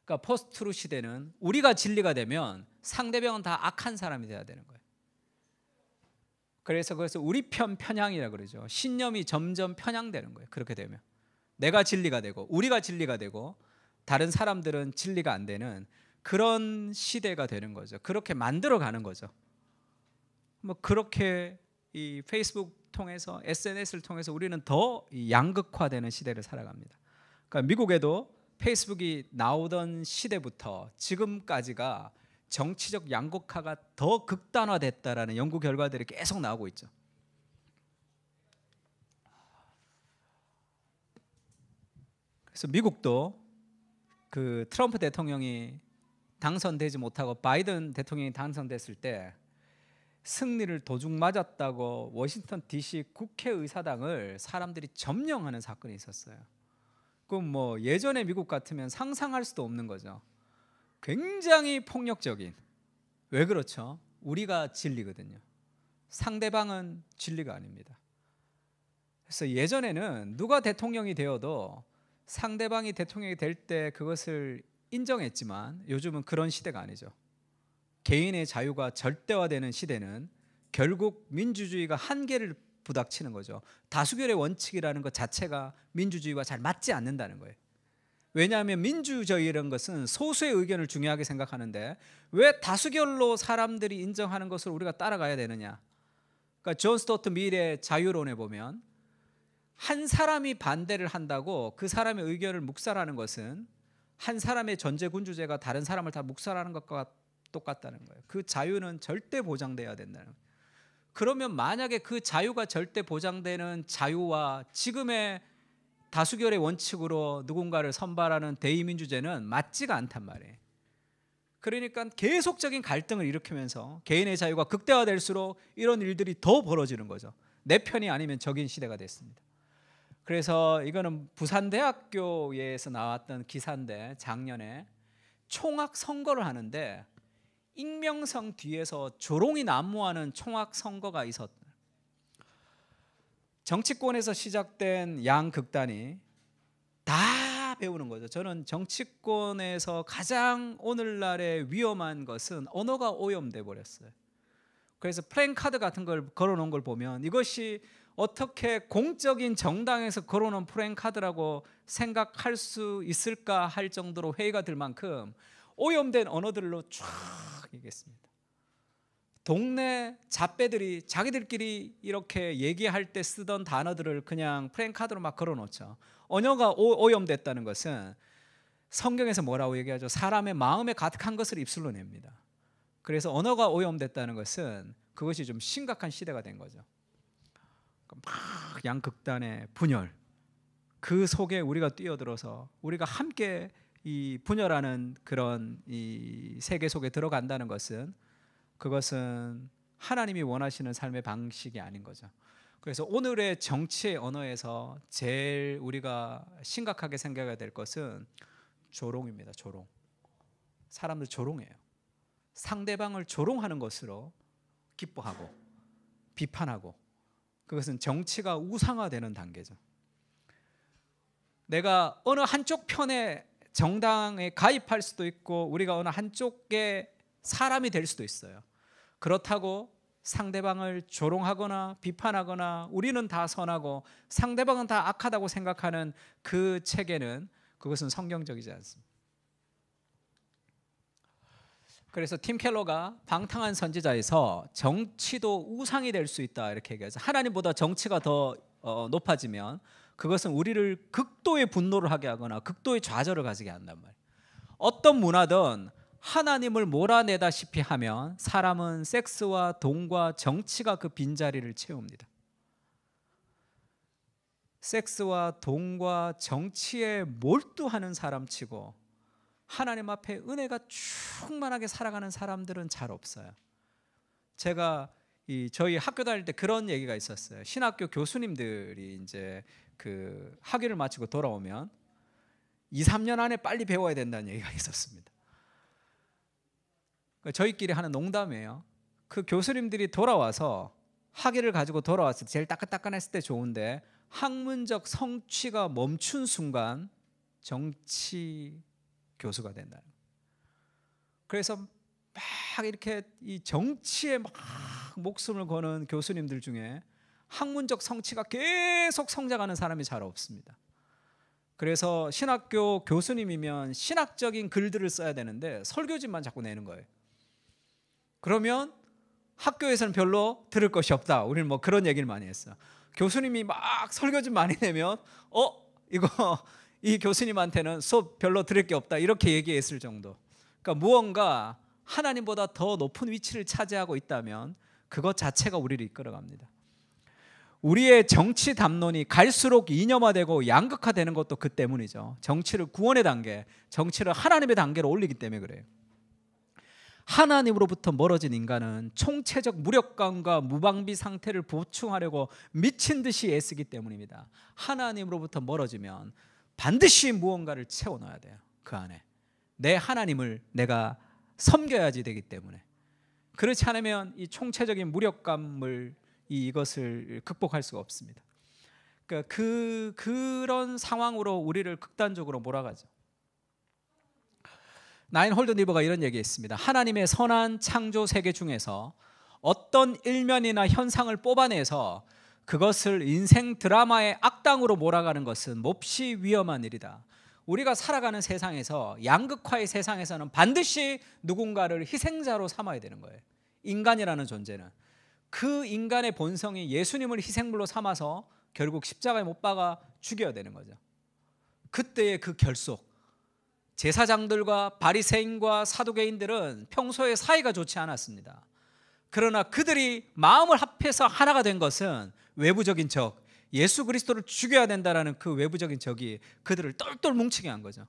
그러니까 포스트트루 시대는 우리가 진리가 되면 상대방은 다 악한 사람이 돼야 되는 거예요. 그래서 우리 편 편향이라 그러죠. 신념이 점점 편향되는 거예요. 그렇게 되면 내가 진리가 되고 우리가 진리가 되고 다른 사람들은 진리가 안 되는 그런 시대가 되는 거죠. 그렇게 만들어 가는 거죠. 뭐 그렇게 이 페이스북 통해서 SNS를 통해서 우리는 더 양극화되는 시대를 살아갑니다. 그러니까 미국에도 페이스북이 나오던 시대부터 지금까지가 정치적 양극화가 더 극단화됐다라는 연구 결과들이 계속 나오고 있죠. 그래서 미국도 그 트럼프 대통령이 당선되지 못하고 바이든 대통령이 당선됐을 때 승리를 도중 맞았다고 워싱턴 DC 국회의사당을 사람들이 점령하는 사건이 있었어요. 그럼 뭐 예전에 미국 같으면 상상할 수도 없는 거죠. 굉장히 폭력적인. 왜 그렇죠? 우리가 진리거든요. 상대방은 진리가 아닙니다. 그래서 예전에는 누가 대통령이 되어도 상대방이 대통령이 될 때 그것을 인정했지만 요즘은 그런 시대가 아니죠. 개인의 자유가 절대화되는 시대는 결국 민주주의가 한계를 부닥치는 거죠. 다수결의 원칙이라는 것 자체가 민주주의와 잘 맞지 않는다는 거예요. 왜냐하면 민주주의라는 것은 소수의 의견을 중요하게 생각하는데 왜 다수결로 사람들이 인정하는 것을 우리가 따라가야 되느냐. 그러니까 존 스튜어트 밀의 자유론에 보면 한 사람이 반대를 한다고 그 사람의 의견을 묵살하는 것은 한 사람의 전제군주제가 다른 사람을 다 묵살하는 것과 똑같다는 거예요. 그 자유는 절대 보장돼야 된다는 거예요. 그러면 만약에 그 자유가 절대 보장되는 자유와 지금의 다수결의 원칙으로 누군가를 선발하는 대의민주제는 맞지가 않단 말이에요. 그러니까 계속적인 갈등을 일으키면서 개인의 자유가 극대화될수록 이런 일들이 더 벌어지는 거죠. 내 편이 아니면 적인 시대가 됐습니다. 그래서 이거는 부산대학교에서 나왔던 기사인데 작년에 총학 선거를 하는데 익명성 뒤에서 조롱이 난무하는 총학 선거가 있었다. 정치권에서 시작된 양극단이 다 배우는 거죠. 저는 정치권에서 가장 오늘날의 위험한 것은 언어가 오염돼 버렸어요. 그래서 플랜카드 같은 걸 걸어놓은 걸 보면 이것이 어떻게 공적인 정당에서 걸어놓은 플랜카드라고 생각할 수 있을까 할 정도로 회의가 들 만큼 오염된 언어들로 쫙 얘기했습니다. 동네 잡배들이 자기들끼리 이렇게 얘기할 때 쓰던 단어들을 그냥 플랜카드로 막 걸어놓죠. 언어가 오염됐다는 것은 성경에서 뭐라고 얘기하죠? 사람의 마음에 가득한 것을 입술로 냅니다. 그래서 언어가 오염됐다는 것은 그것이 좀 심각한 시대가 된 거죠. 막 양극단의 분열, 그 속에 우리가 뛰어들어서 우리가 함께 이 분열하는 그런 이 세계 속에 들어간다는 것은 그것은 하나님이 원하시는 삶의 방식이 아닌 거죠. 그래서 오늘의 정치의 언어에서 제일 우리가 심각하게 생각해야 될 것은 조롱입니다. 조롱. 사람들 조롱해요. 상대방을 조롱하는 것으로 기뻐하고 비판하고, 그것은 정치가 우상화되는 단계죠. 내가 어느 한쪽 편의 정당에 가입할 수도 있고 우리가 어느 한쪽의 사람이 될 수도 있어요. 그렇다고 상대방을 조롱하거나 비판하거나 우리는 다 선하고 상대방은 다 악하다고 생각하는 그 체계는 그것은 성경적이지 않습니다. 그래서 팀 켈러가 방탕한 선지자에서 정치도 우상이 될 수 있다 이렇게 얘기하죠. 하나님보다 정치가 더 높아지면 그것은 우리를 극도의 분노를 하게 하거나 극도의 좌절을 가지게 한단 말이에요. 어떤 문화든 하나님을 몰아내다시피 하면 사람은 섹스와 돈과 정치가 그 빈자리를 채웁니다. 섹스와 돈과 정치에 몰두하는 사람치고 하나님 앞에 은혜가 충만하게 살아가는 사람들은 잘 없어요. 제가 저희 학교 다닐 때 그런 얘기가 있었어요. 신학교 교수님들이 이제 그 학위를 마치고 돌아오면 2, 3년 안에 빨리 배워야 된다는 얘기가 있었습니다. 저희끼리 하는 농담이에요. 그 교수님들이 돌아와서 학위를 가지고 돌아왔을 때 제일 따끈따끈했을 때 좋은데 학문적 성취가 멈춘 순간 정치 교수가 된다. 그래서 막 이렇게 이 정치에 막 목숨을 거는 교수님들 중에 학문적 성취가 계속 성장하는 사람이 잘 없습니다. 그래서 신학교 교수님이면 신학적인 글들을 써야 되는데 설교집만 자꾸 내는 거예요. 그러면 학교에서는 별로 들을 것이 없다. 우리는 뭐 그런 얘기를 많이 했어요. 교수님이 막 설교집 많이 내면 이거 이 교수님한테는 수업 별로 들을 게 없다 이렇게 얘기했을 정도. 그러니까 무언가 하나님보다 더 높은 위치를 차지하고 있다면 그것 자체가 우리를 이끌어갑니다. 우리의 정치 담론이 갈수록 이념화되고 양극화되는 것도 그 때문이죠. 정치를 구원의 단계, 정치를 하나님의 단계로 올리기 때문에 그래요. 하나님으로부터 멀어진 인간은 총체적 무력감과 무방비 상태를 보충하려고 미친 듯이 애쓰기 때문입니다. 하나님으로부터 멀어지면 반드시 무언가를 채워넣어야 돼요. 그 안에 내 하나님을 내가 섬겨야지 되기 때문에. 그렇지 않으면 이 총체적인 무력감을 이것을 극복할 수가 없습니다. 그러니까 그런 상황으로 우리를 극단적으로 몰아가죠. 나인 홀드 니버가 이런 얘기했습니다. 하나님의 선한 창조 세계 중에서 어떤 일면이나 현상을 뽑아내서 그것을 인생 드라마의 악당으로 몰아가는 것은 몹시 위험한 일이다. 우리가 살아가는 세상에서 양극화의 세상에서는 반드시 누군가를 희생자로 삼아야 되는 거예요. 인간이라는 존재는 그 인간의 본성이 예수님을 희생물로 삼아서 결국 십자가에 못 박아 죽여야 되는 거죠. 그때의 그 결속, 제사장들과 바리새인과 사두개인들은 평소에 사이가 좋지 않았습니다. 그러나 그들이 마음을 합해서 하나가 된 것은 외부적인 적, 예수 그리스도를 죽여야 된다라는 그 외부적인 적이 그들을 똘똘 뭉치게 한 거죠.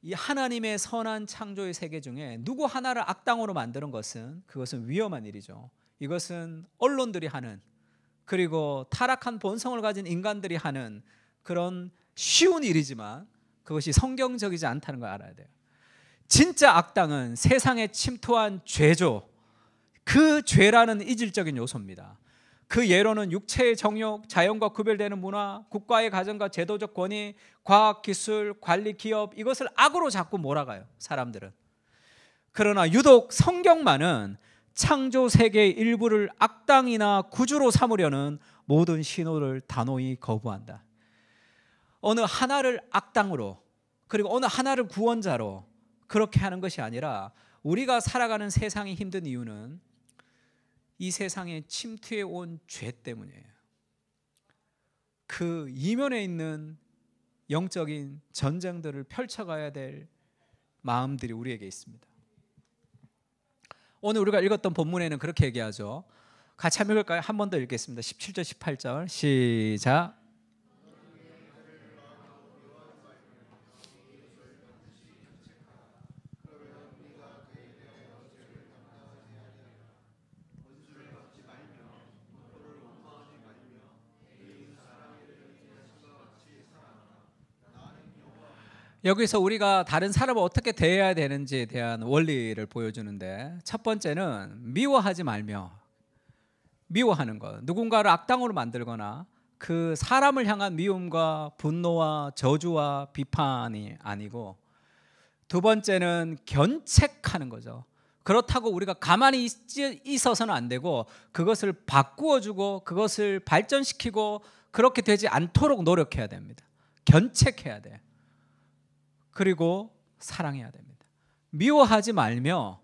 이 하나님의 선한 창조의 세계 중에 누구 하나를 악당으로 만드는 것은 그것은 위험한 일이죠. 이것은 언론들이 하는, 그리고 타락한 본성을 가진 인간들이 하는 그런 쉬운 일이지만 그것이 성경적이지 않다는 걸 알아야 돼요. 진짜 악당은 세상에 침투한 죄죠. 그 죄라는 이질적인 요소입니다. 그 예로는 육체의 정욕, 자연과 구별되는 문화, 국가의 가정과 제도적 권위, 과학, 기술, 관리, 기업, 이것을 악으로 자꾸 몰아가요, 사람들은. 그러나 유독 성경만은 창조 세계의 일부를 악당이나 구주로 삼으려는 모든 신호를 단호히 거부한다. 어느 하나를 악당으로, 그리고 어느 하나를 구원자로 그렇게 하는 것이 아니라 우리가 살아가는 세상이 힘든 이유는 이 세상에 침투해 온 죄 때문이에요. 그 이면에 있는 영적인 전쟁들을 펼쳐가야 될 마음들이 우리에게 있습니다. 오늘 우리가 읽었던 본문에는 그렇게 얘기하죠. 같이 한번 읽을까요? 한 번 더 읽겠습니다. 17절 18절 시작. 여기서 우리가 다른 사람을 어떻게 대해야 되는지에 대한 원리를 보여주는데, 첫 번째는 미워하지 말며, 미워하는 것, 누군가를 악당으로 만들거나 그 사람을 향한 미움과 분노와 저주와 비판이 아니고, 두 번째는 견책하는 거죠. 그렇다고 우리가 가만히 있어서는 안 되고 그것을 바꾸어 주고 그것을 발전시키고 그렇게 되지 않도록 노력해야 됩니다. 견책해야 돼요. 그리고 사랑해야 됩니다. 미워하지 말며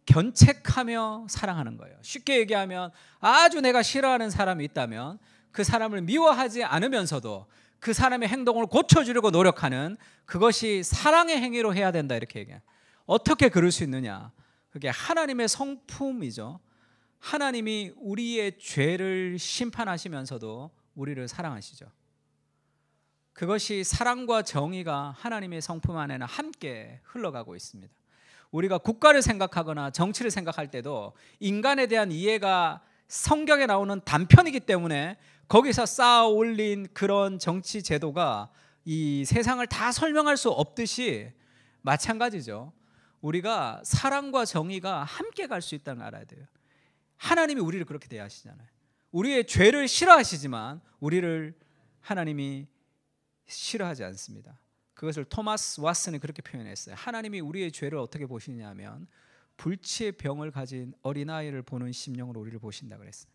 견책하며 사랑하는 거예요. 쉽게 얘기하면 아주 내가 싫어하는 사람이 있다면 그 사람을 미워하지 않으면서도 그 사람의 행동을 고쳐주려고 노력하는 그것이 사랑의 행위로 해야 된다 이렇게 얘기해요. 어떻게 그럴 수 있느냐? 그게 하나님의 성품이죠. 하나님이 우리의 죄를 심판하시면서도 우리를 사랑하시죠. 그것이 사랑과 정의가 하나님의 성품 안에는 함께 흘러가고 있습니다. 우리가 국가를 생각하거나 정치를 생각할 때도 인간에 대한 이해가 성경에 나오는 단편이기 때문에 거기서 쌓아 올린 그런 정치 제도가 이 세상을 다 설명할 수 없듯이 마찬가지죠. 우리가 사랑과 정의가 함께 갈 수 있다는 걸 알아야 돼요. 하나님이 우리를 그렇게 대하시잖아요. 우리의 죄를 싫어하시지만 우리를 하나님이 싫어하지 않습니다. 그것을 토마스 왓슨이 그렇게 표현했어요. 하나님이 우리의 죄를 어떻게 보시냐면 불치의 병을 가진 어린아이를 보는 심령으로 우리를 보신다 그랬어요.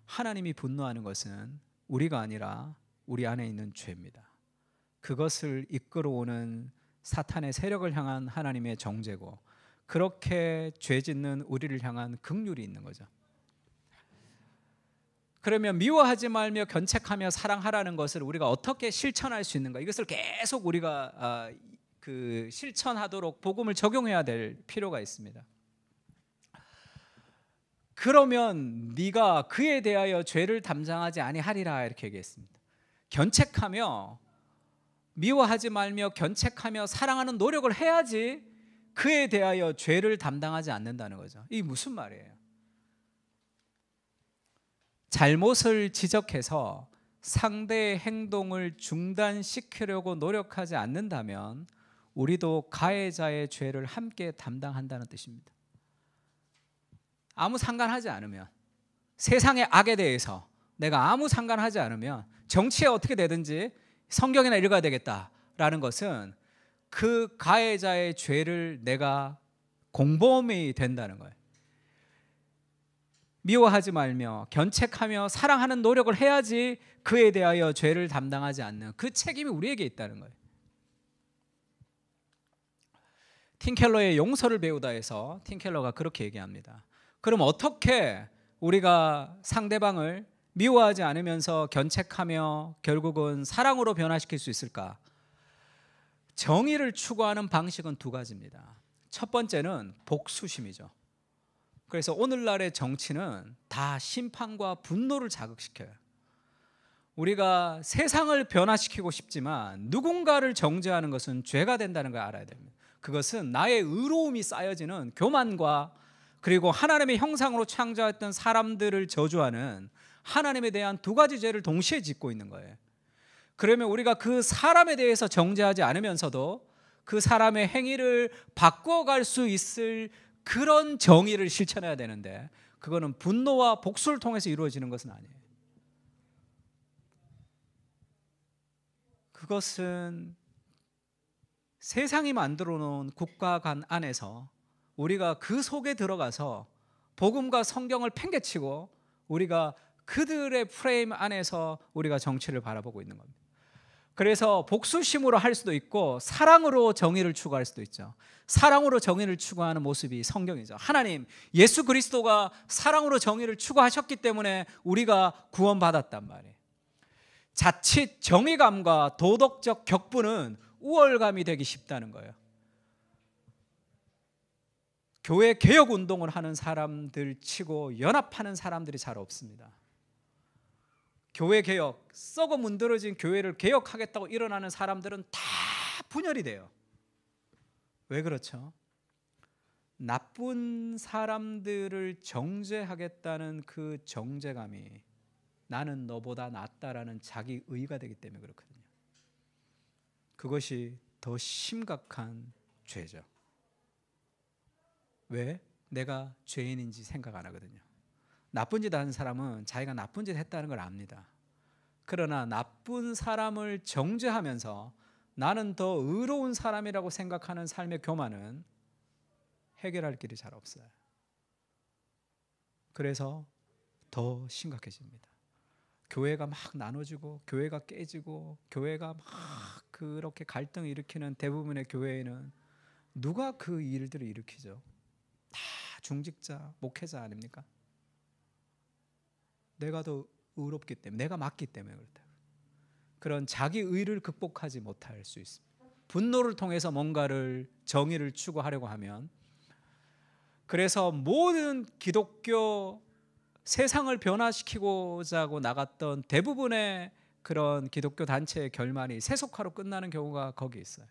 하나님이 분노하는 것은 우리가 아니라 우리 안에 있는 죄입니다. 그것을 이끌어오는 사탄의 세력을 향한 하나님의 정죄고 그렇게 죄 짓는 우리를 향한 긍휼이 있는 거죠. 그러면 미워하지 말며 견책하며 사랑하라는 것을 우리가 어떻게 실천할 수 있는가? 이것을 계속 우리가 실천하도록 복음을 적용해야 될 필요가 있습니다. 그러면 네가 그에 대하여 죄를 담당하지 아니하리라 이렇게 얘기했습니다. 견책하며 미워하지 말며 견책하며 사랑하는 노력을 해야지 그에 대하여 죄를 담당하지 않는다는 거죠. 이게 무슨 말이에요? 잘못을 지적해서 상대의 행동을 중단시키려고 노력하지 않는다면 우리도 가해자의 죄를 함께 담당한다는 뜻입니다. 아무 상관하지 않으면, 세상의 악에 대해서 내가 아무 상관하지 않으면 정치에 어떻게 되든지 성경이나 읽어야 되겠다라는 것은 그 가해자의 죄를 내가 공범이 된다는 거예요. 미워하지 말며 견책하며 사랑하는 노력을 해야지 그에 대하여 죄를 담당하지 않는 그 책임이 우리에게 있다는 거예요. 팀켈러의 용서를 배우다에서 팀켈러가 그렇게 얘기합니다. 그럼 어떻게 우리가 상대방을 미워하지 않으면서 견책하며 결국은 사랑으로 변화시킬 수 있을까? 정의를 추구하는 방식은 두 가지입니다. 첫 번째는 복수심이죠. 그래서 오늘날의 정치는 다 심판과 분노를 자극시켜요. 우리가 세상을 변화시키고 싶지만 누군가를 정죄하는 것은 죄가 된다는 걸 알아야 됩니다. 그것은 나의 의로움이 쌓여지는 교만과 그리고 하나님의 형상으로 창조했던 사람들을 저주하는 하나님에 대한 두 가지 죄를 동시에 짓고 있는 거예요. 그러면 우리가 그 사람에 대해서 정죄하지 않으면서도 그 사람의 행위를 바꿔갈 수 있을 그런 정의를 실천해야 되는데 그거는 분노와 복수를 통해서 이루어지는 것은 아니에요. 그것은 세상이 만들어 놓은 국가관 안에서 우리가 그 속에 들어가서 복음과 성경을 팽개치고 우리가 그들의 프레임 안에서 우리가 정치를 바라보고 있는 겁니다. 그래서 복수심으로 할 수도 있고 사랑으로 정의를 추구할 수도 있죠. 사랑으로 정의를 추구하는 모습이 성경이죠. 하나님, 예수 그리스도가 사랑으로 정의를 추구하셨기 때문에 우리가 구원받았단 말이에요. 자칫 정의감과 도덕적 격분은 우월감이 되기 쉽다는 거예요. 교회 개혁 운동을 하는 사람들 치고 연합하는 사람들이 잘 없습니다. 교회 개혁, 썩어 문드러진 교회를 개혁하겠다고 일어나는 사람들은 다 분열이 돼요. 왜 그렇죠? 나쁜 사람들을 정죄하겠다는 그 정죄감이 나는 너보다 낫다라는 자기 의가 되기 때문에 그렇거든요. 그것이 더 심각한 죄죠. 왜? 내가 죄인인지 생각 안 하거든요. 나쁜 짓 하는 사람은 자기가 나쁜 짓 했다는 걸 압니다. 그러나 나쁜 사람을 정죄하면서 나는 더 의로운 사람이라고 생각하는 삶의 교만은 해결할 길이 잘 없어요. 그래서 더 심각해집니다. 교회가 막 나눠지고 교회가 깨지고 교회가 막 그렇게 갈등을 일으키는 대부분의 교회에는 누가 그 일들을 일으키죠? 다 중직자, 목회자 아닙니까? 내가 더 의롭기 때문에, 내가 맞기 때문에 그렇다. 그런 자기 의를 극복하지 못할 수 있습니다. 분노를 통해서 뭔가를 정의를 추구하려고 하면, 그래서 모든 기독교 세상을 변화시키고자 하고 나갔던 대부분의 그런 기독교 단체의 결말이 세속화로 끝나는 경우가 거기 있어요.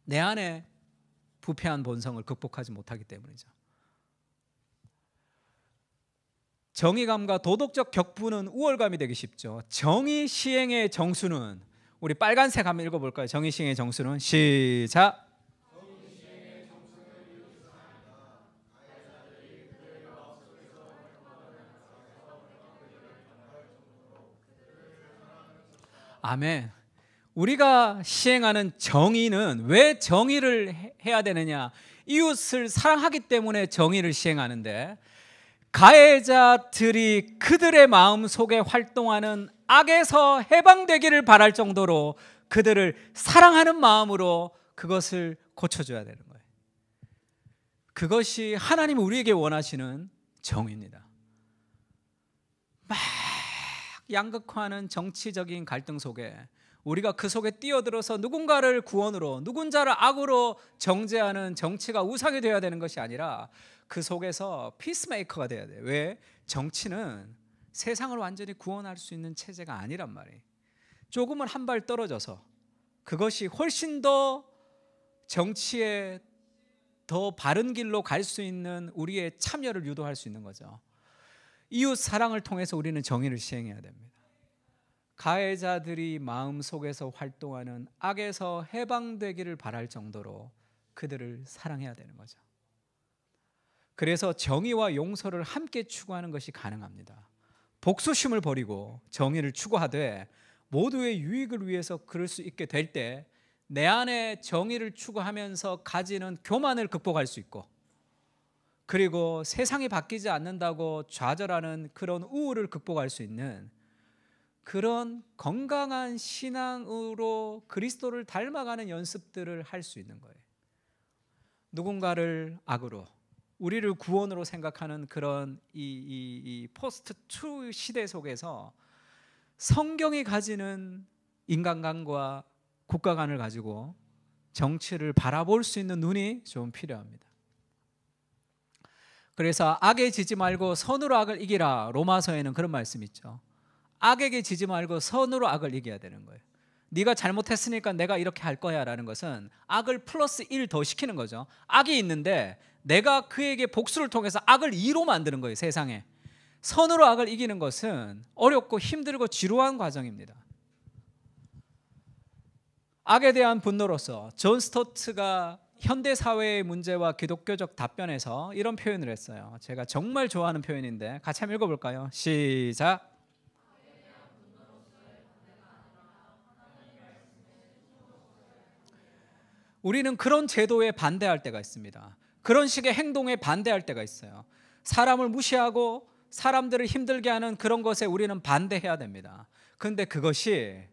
내 안에 부패한 본성을 극복하지 못하기 때문이죠. 정의감과 도덕적 격분은 우월감이 되기 쉽죠. 정의 시행의 정수는, 우리 빨간색 한번 읽어볼까요? 정의 시행의 정수는 시작. 아멘. 우리가 시행하는 정의는 왜 정의를 해야 되느냐? 이웃을 사랑하기 때문에 정의를 시행하는데, 가해자들이 그들의 마음 속에 활동하는 악에서 해방되기를 바랄 정도로 그들을 사랑하는 마음으로 그것을 고쳐줘야 되는 거예요. 그것이 하나님이 우리에게 원하시는 정의입니다. 막 양극화하는 정치적인 갈등 속에 우리가 그 속에 뛰어들어서 누군가를 구원으로, 누군가를 악으로 정죄하는 정치가 우상이 되어야 되는 것이 아니라 그 속에서 피스메이커가 돼야 돼요. 왜? 정치는 세상을 완전히 구원할 수 있는 체제가 아니란 말이에요. 조금은 한 발 떨어져서 그것이 훨씬 더 정치에 더 바른 길로 갈 수 있는 우리의 참여를 유도할 수 있는 거죠. 이웃 사랑을 통해서 우리는 정의를 시행해야 됩니다. 가해자들이 마음속에서 활동하는 악에서 해방되기를 바랄 정도로 그들을 사랑해야 되는 거죠. 그래서 정의와 용서를 함께 추구하는 것이 가능합니다. 복수심을 버리고 정의를 추구하되 모두의 유익을 위해서 그럴 수 있게 될 때 내 안에 정의를 추구하면서 가지는 교만을 극복할 수 있고, 그리고 세상이 바뀌지 않는다고 좌절하는 그런 우울을 극복할 수 있는 그런 건강한 신앙으로 그리스도를 닮아가는 연습들을 할 수 있는 거예요. 누군가를 악으로, 우리를 구원으로 생각하는 그런 이 포스트 트루 시대 속에서 성경이 가지는 인간관과 국가관을 가지고 정치를 바라볼 수 있는 눈이 좀 필요합니다. 그래서 악에 지지 말고 선으로 악을 이기라. 로마서에는 그런 말씀이 있죠. 악에게 지지 말고 선으로 악을 이겨야 되는 거예요. 네가 잘못했으니까 내가 이렇게 할 거야 라는 것은 악을 플러스 1 더 시키는 거죠. 악이 있는데 내가 그에게 복수를 통해서 악을 2로 만드는 거예요. 세상에. 선으로 악을 이기는 것은 어렵고 힘들고 지루한 과정입니다. 악에 대한 분노로서 존 스토트가 현대사회의 문제와 기독교적 답변에서 이런 표현을 했어요. 제가 정말 좋아하는 표현인데 같이 한번 읽어볼까요? 시작. 우리는 그런 제도에 반대할 때가 있습니다. 그런 식의 행동에 반대할 때가 있어요. 사람을 무시하고 사람들을 힘들게 하는 그런 것에 우리는 반대해야 됩니다. 그런데 그것이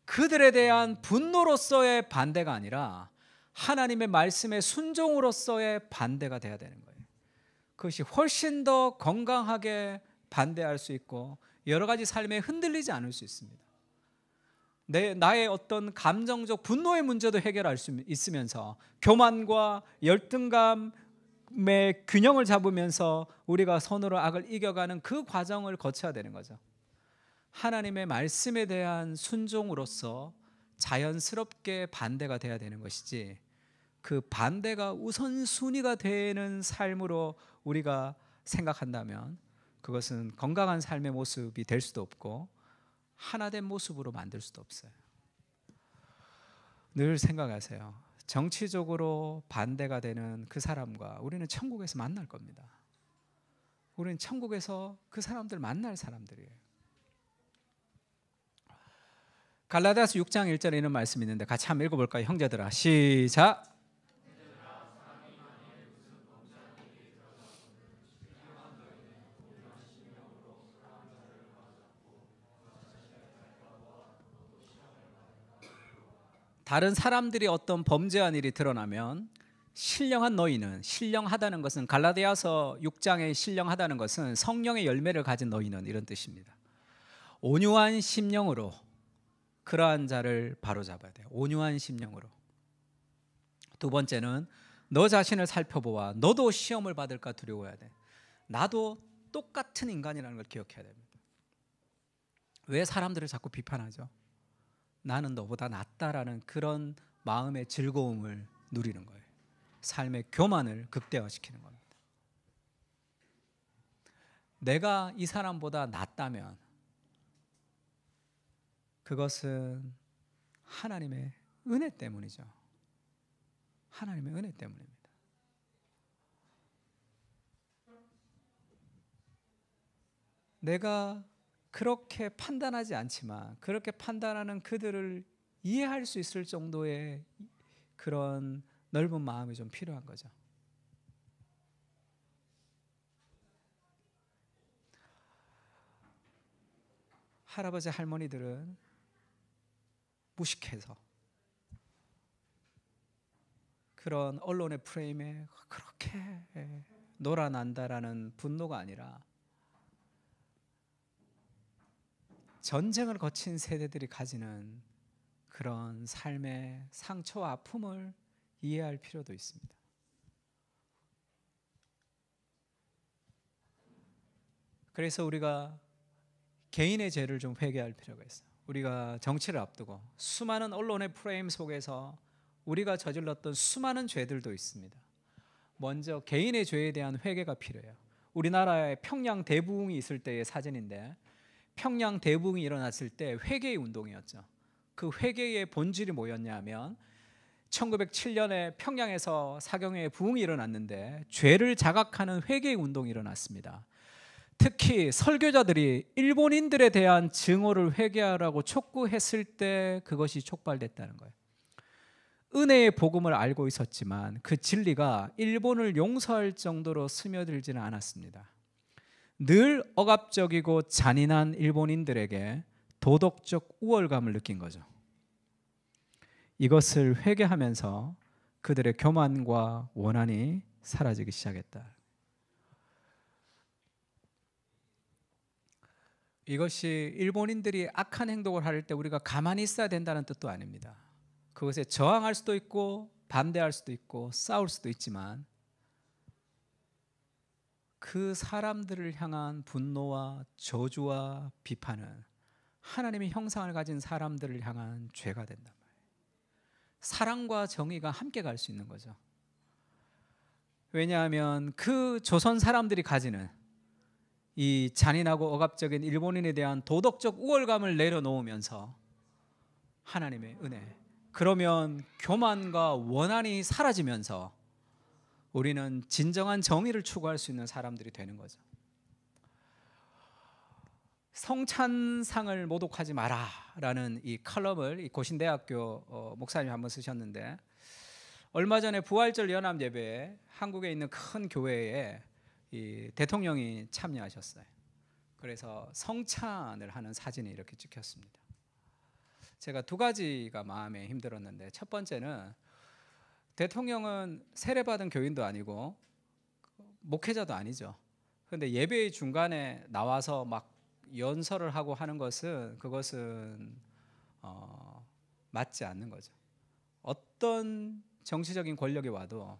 그들에 대한 분노로서의 반대가 아니라 하나님의 말씀의 순종으로서의 반대가 돼야 되는 거예요. 그것이 훨씬 더 건강하게 반대할 수 있고 여러 가지 삶에 흔들리지 않을 수 있습니다. 나의 어떤 감정적 분노의 문제도 해결할 수 있으면서 교만과 열등감의 균형을 잡으면서 우리가 선으로 악을 이겨가는 그 과정을 거쳐야 되는 거죠. 하나님의 말씀에 대한 순종으로서 자연스럽게 반대가 돼야 되는 것이지, 그 반대가 우선순위가 되는 삶으로 우리가 생각한다면 그것은 건강한 삶의 모습이 될 수도 없고 하나된 모습으로 만들 수도 없어요. 늘 생각하세요. 정치적으로 반대가 되는 그 사람과 우리는 천국에서 만날 겁니다. 우리는 천국에서 그 사람들 만날 사람들이에요. 갈라디아서 6장 1절에 이런 말씀이 있는데 같이 한번 읽어볼까요? 형제들아 시작. 다른 사람들이 어떤 범죄한 일이 드러나면 신령한 너희는, 신령하다는 것은 갈라디아서 6장에 신령하다는 것은 성령의 열매를 가진 너희는 이런 뜻입니다. 온유한 심령으로 그러한 자를 바로잡아야 돼요. 온유한 심령으로. 두 번째는 너 자신을 살펴보아 너도 시험을 받을까 두려워해야 돼. 나도 똑같은 인간이라는 걸 기억해야 됩니다. 왜 사람들을 자꾸 비판하죠? 나는 너보다 낫다라는 그런 마음의 즐거움을 누리는 거예요. 삶의 교만을 극대화시키는 겁니다. 내가 이 사람보다 낫다면 그것은 하나님의 은혜 때문이죠. 하나님의 은혜 때문입니다. 내가 그렇게 판단하지 않지만 그렇게 판단하는 그들을 이해할 수 있을 정도의 그런 넓은 마음이 좀 필요한 거죠. 할아버지 할머니들은 무식해서 그런 언론의 프레임에 그렇게 놀아난다라는 분노가 아니라 전쟁을 거친 세대들이 가지는 그런 삶의 상처와 아픔을 이해할 필요도 있습니다. 그래서 우리가 개인의 죄를 좀 회개할 필요가 있어요. 우리가 정치를 앞두고 수많은 언론의 프레임 속에서 우리가 저질렀던 수많은 죄들도 있습니다. 먼저 개인의 죄에 대한 회개가 필요해요. 우리나라에 평양 대부흥이 있을 때의 사진인데 평양 대부흥이 일어났을 때 회개의 운동이었죠. 그 회개의 본질이 뭐였냐 하면 1907년에 평양에서 사경회의 부흥이 일어났는데 죄를 자각하는 회개의 운동이 일어났습니다. 특히 설교자들이 일본인들에 대한 증오를 회개하라고 촉구했을 때 그것이 촉발됐다는 거예요. 은혜의 복음을 알고 있었지만 그 진리가 일본을 용서할 정도로 스며들지는 않았습니다. 늘 억압적이고 잔인한 일본인들에게 도덕적 우월감을 느낀 거죠. 이것을 회개하면서 그들의 교만과 원한이 사라지기 시작했다. 이것이 일본인들이 악한 행동을 할 때 우리가 가만히 있어야 된다는 뜻도 아닙니다. 그것에 저항할 수도 있고 반대할 수도 있고 싸울 수도 있지만 그 사람들을 향한 분노와 저주와 비판은 하나님의 형상을 가진 사람들을 향한 죄가 된단 말이에요. 사랑과 정의가 함께 갈 수 있는 거죠. 왜냐하면 그 조선 사람들이 가지는 이 잔인하고 억압적인 일본인에 대한 도덕적 우월감을 내려놓으면서 하나님의 은혜, 그러면 교만과 원한이 사라지면서 우리는 진정한 정의를 추구할 수 있는 사람들이 되는 거죠. 성찬상을 모독하지 마라라는 이 칼럼을 이 고신대학교 목사님이 한번 쓰셨는데, 얼마 전에 부활절 연합 예배에 한국에 있는 큰 교회에 이 대통령이 참여하셨어요. 그래서 성찬을 하는 사진이 이렇게 찍혔습니다. 제가 두 가지가 마음에 힘들었는데, 첫 번째는 대통령은 세례받은 교인도 아니고 목회자도 아니죠. 그런데 예배의 중간에 나와서 막 연설을 하고 하는 것은 그것은 맞지 않는 거죠. 어떤 정치적인 권력이 와도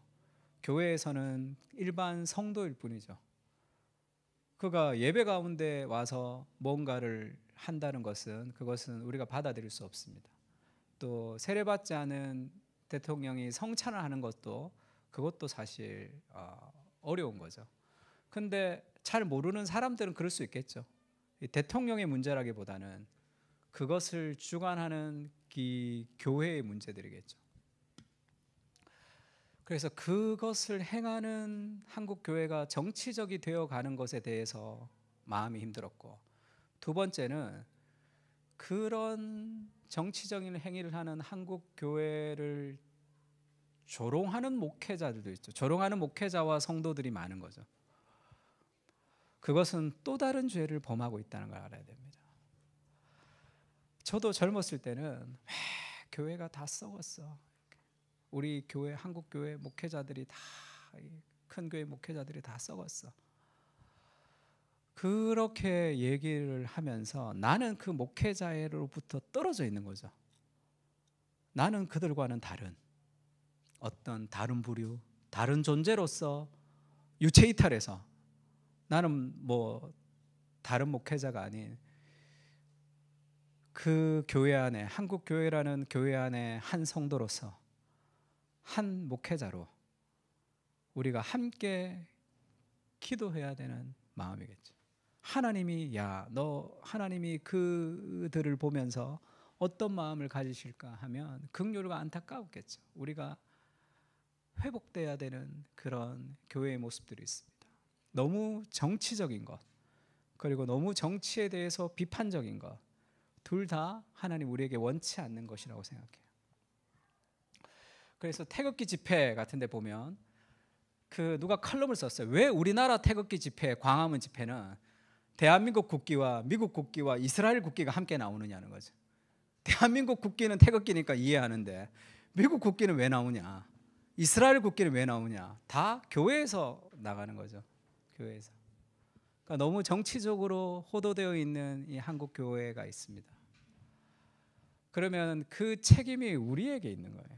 교회에서는 일반 성도일 뿐이죠. 그가 예배 가운데 와서 뭔가를 한다는 것은 그것은 우리가 받아들일 수 없습니다. 또 세례받지 않은 대통령이 성찬을 하는 것도 그것도 사실 어려운 거죠. 근데 잘 모르는 사람들은 그럴 수 있겠죠. 대통령의 문제라기보다는 그것을 주관하는 이 교회의 문제들이겠죠. 그래서 그것을 행하는 한국 교회가 정치적이 되어가는 것에 대해서 마음이 힘들었고, 두 번째는 그런 정치적인 행위를 하는 한국 교회를 조롱하는 목회자들도 있죠. 조롱하는 목회자와 성도들이 많은 거죠. 그것은 또 다른 죄를 범하고 있다는 걸 알아야 됩니다. 저도 젊었을 때는 교회가 다 썩었어. 우리 교회, 한국 교회 목회자들이 다, 큰 교회 목회자들이 다 썩었어. 그렇게 얘기를 하면서 나는 그 목회자로부터 떨어져 있는 거죠. 나는 그들과는 다른 어떤 다른 부류, 다른 존재로서 유체 이탈해서 나는 뭐 다른 목회자가 아닌 그 교회 안에, 한국 교회라는 교회 안에 한 성도로서, 한 목회자로 우리가 함께 기도해야 되는 마음이겠죠. 하나님이 하나님이 그들을 보면서 어떤 마음을 가지실까 하면 긍휼과 안타까웠겠죠. 우리가 회복돼야 되는 그런 교회의 모습들이 있습니다. 너무 정치적인 것, 그리고 너무 정치에 대해서 비판적인 것, 둘 다 하나님 우리에게 원치 않는 것이라고 생각해요. 그래서 태극기 집회 같은 데 보면 누가 칼럼을 썼어요. 왜 우리나라 태극기 집회, 광화문 집회는 대한민국 국기와 미국 국기와 이스라엘 국기가 함께 나오느냐는 거죠. 대한민국 국기는 태극기니까 이해하는데 미국 국기는 왜 나오냐, 이스라엘 국기는 왜 나오냐. 다 교회에서 나가는 거죠. 교회에서. 그러니까 너무 정치적으로 호도되어 있는 이 한국 교회가 있습니다. 그러면 그 책임이 우리에게 있는 거예요.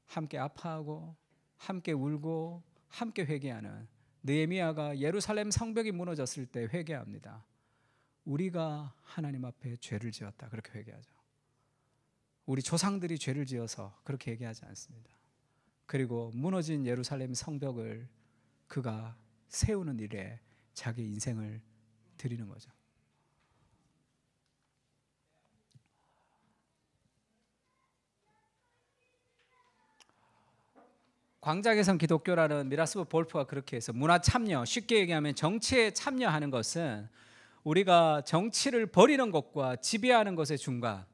함께 아파하고 함께 울고 함께 회개하는, 느헤미야가 예루살렘 성벽이 무너졌을 때 회개합니다. 우리가 하나님 앞에 죄를 지었다, 그렇게 회개하죠. 우리 조상들이 죄를 지어서 그렇게 얘기하지 않습니다. 그리고 무너진 예루살렘 성벽을 그가 세우는 일에 자기 인생을 드리는 거죠. 광자개성 기독교라는 미라스버 볼프가 그렇게 해서 문화 참여, 쉽게 얘기하면 정치에 참여하는 것은 우리가 정치를 버리는 것과 지배하는 것의 중간,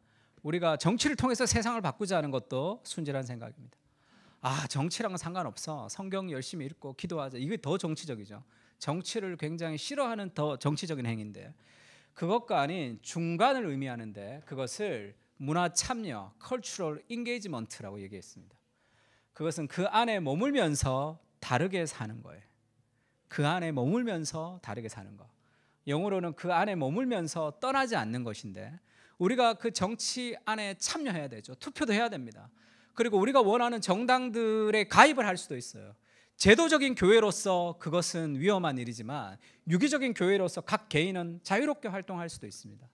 우리가 정치를 통해서 세상을 바꾸자는 것도 순진한 생각입니다. 정치랑은 상관없어, 성경 열심히 읽고 기도하자, 이게 더 정치적이죠. 정치를 굉장히 싫어하는 더 정치적인 행위인데, 그것과 아닌 중간을 의미하는데 그것을 문화 참여, cultural engagement라고 얘기했습니다. 그것은 그 안에 머물면서 다르게 사는 거예요. 그 안에 머물면서 다르게 사는 거. 영어로는 그 안에 머물면서 떠나지 않는 것인데, 우리가 그 정치 안에 참여해야 되죠. 투표도 해야 됩니다. 그리고 우리가 원하는 정당들에 가입을 할 수도 있어요. 제도적인 교회로서 그것은 위험한 일이지만 유기적인 교회로서 각 개인은 자유롭게 활동할 수도 있습니다.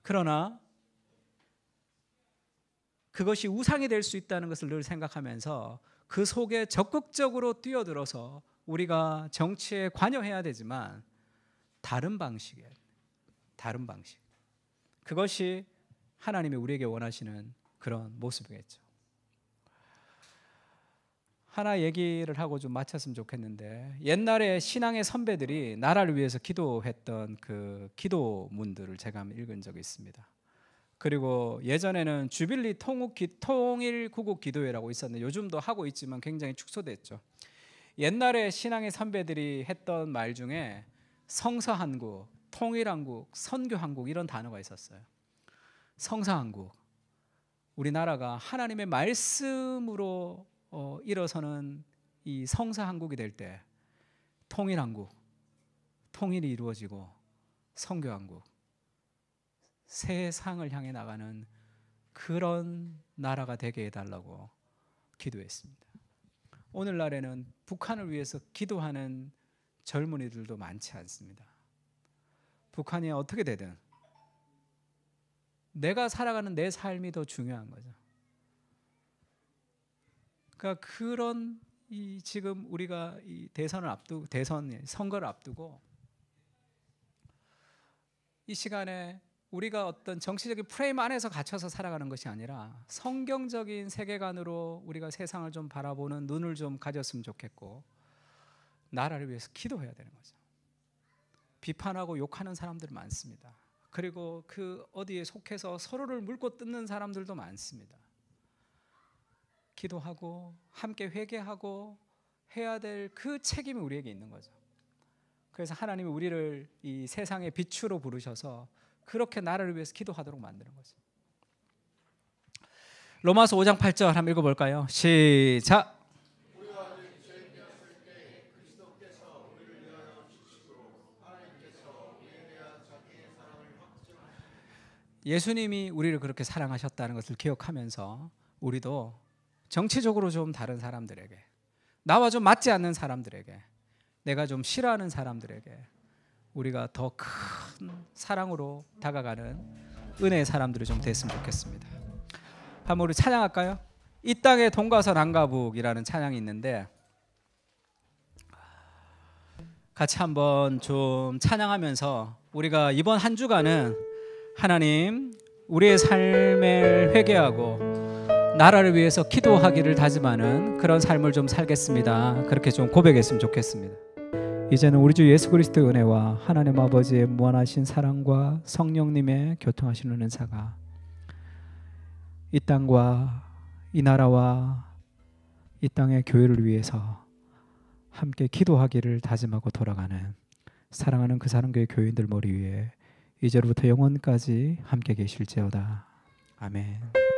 그러나 그것이 우상이 될 수 있다는 것을 늘 생각하면서 그 속에 적극적으로 뛰어들어서 우리가 정치에 관여해야 되지만 다른 방식이에요. 다른 방식. 그것이 하나님이 우리에게 원하시는 그런 모습이겠죠. 하나 얘기를 하고 좀 마쳤으면 좋겠는데, 옛날에 신앙의 선배들이 나라를 위해서 기도했던 그 기도문들을 제가 한번 읽은 적이 있습니다. 그리고 예전에는 주빌리 통일 구국 기도회라고 있었는데 요즘도 하고 있지만 굉장히 축소됐죠. 옛날에 신앙의 선배들이 했던 말 중에 성서한국, 통일한국, 선교한국 이런 단어가 있었어요. 성서한국, 우리나라가 하나님의 말씀으로 일어서는 이 성서한국이 될 때 통일한국, 통일이 이루어지고 선교한국, 세상을 향해 나가는 그런 나라가 되게 해달라고 기도했습니다. 오늘날에는 북한을 위해서 기도하는 젊은이들도 많지 않습니다. 북한이 어떻게 되든 내가 살아가는 내 삶이 더 중요한 거죠. 그러니까 그런 지금 우리가 이 선거를 앞두고 이 시간에 우리가 어떤 정치적인 프레임 안에서 갇혀서 살아가는 것이 아니라 성경적인 세계관으로 우리가 세상을 좀 바라보는 눈을 좀 가졌으면 좋겠고, 나라를 위해서 기도해야 되는 거죠. 비판하고 욕하는 사람들 많습니다. 그리고 그 어디에 속해서 서로를 물고 뜯는 사람들도 많습니다. 기도하고 함께 회개하고 해야 될 그 책임이 우리에게 있는 거죠. 그래서 하나님이 우리를 이 세상의 빛으로 부르셔서 그렇게 나라를 위해서 기도하도록 만드는 거죠. 로마서 5장 8절 한번 읽어볼까요? 시작. 예수님이 우리를 그렇게 사랑하셨다는 것을 기억하면서 우리도 정치적으로 좀 다른 사람들에게, 나와 좀 맞지 않는 사람들에게, 내가 좀 싫어하는 사람들에게 우리가 더 큰 사랑으로 다가가는 은혜의 사람들이 좀 됐으면 좋겠습니다. 한번 우리 찬양할까요? 이 땅의 돈가서 남가북이라는 찬양이 있는데 같이 한번 좀 찬양하면서 우리가 이번 한 주간은 하나님, 우리의 삶을 회개하고 나라를 위해서 기도하기를 다짐하는 그런 삶을 좀 살겠습니다. 그렇게 좀 고백했으면 좋겠습니다. 이제는 우리 주 예수 그리스도의 은혜와 하나님 아버지의 무한하신 사랑과 성령님의 교통하시는 은사가 이 땅과 이 나라와 이 땅의 교회를 위해서 함께 기도하기를 다짐하고 돌아가는 사랑하는 그 사랑교회 교인들 머리 위에 이제로부터 영원까지 함께 계실지어다. 아멘.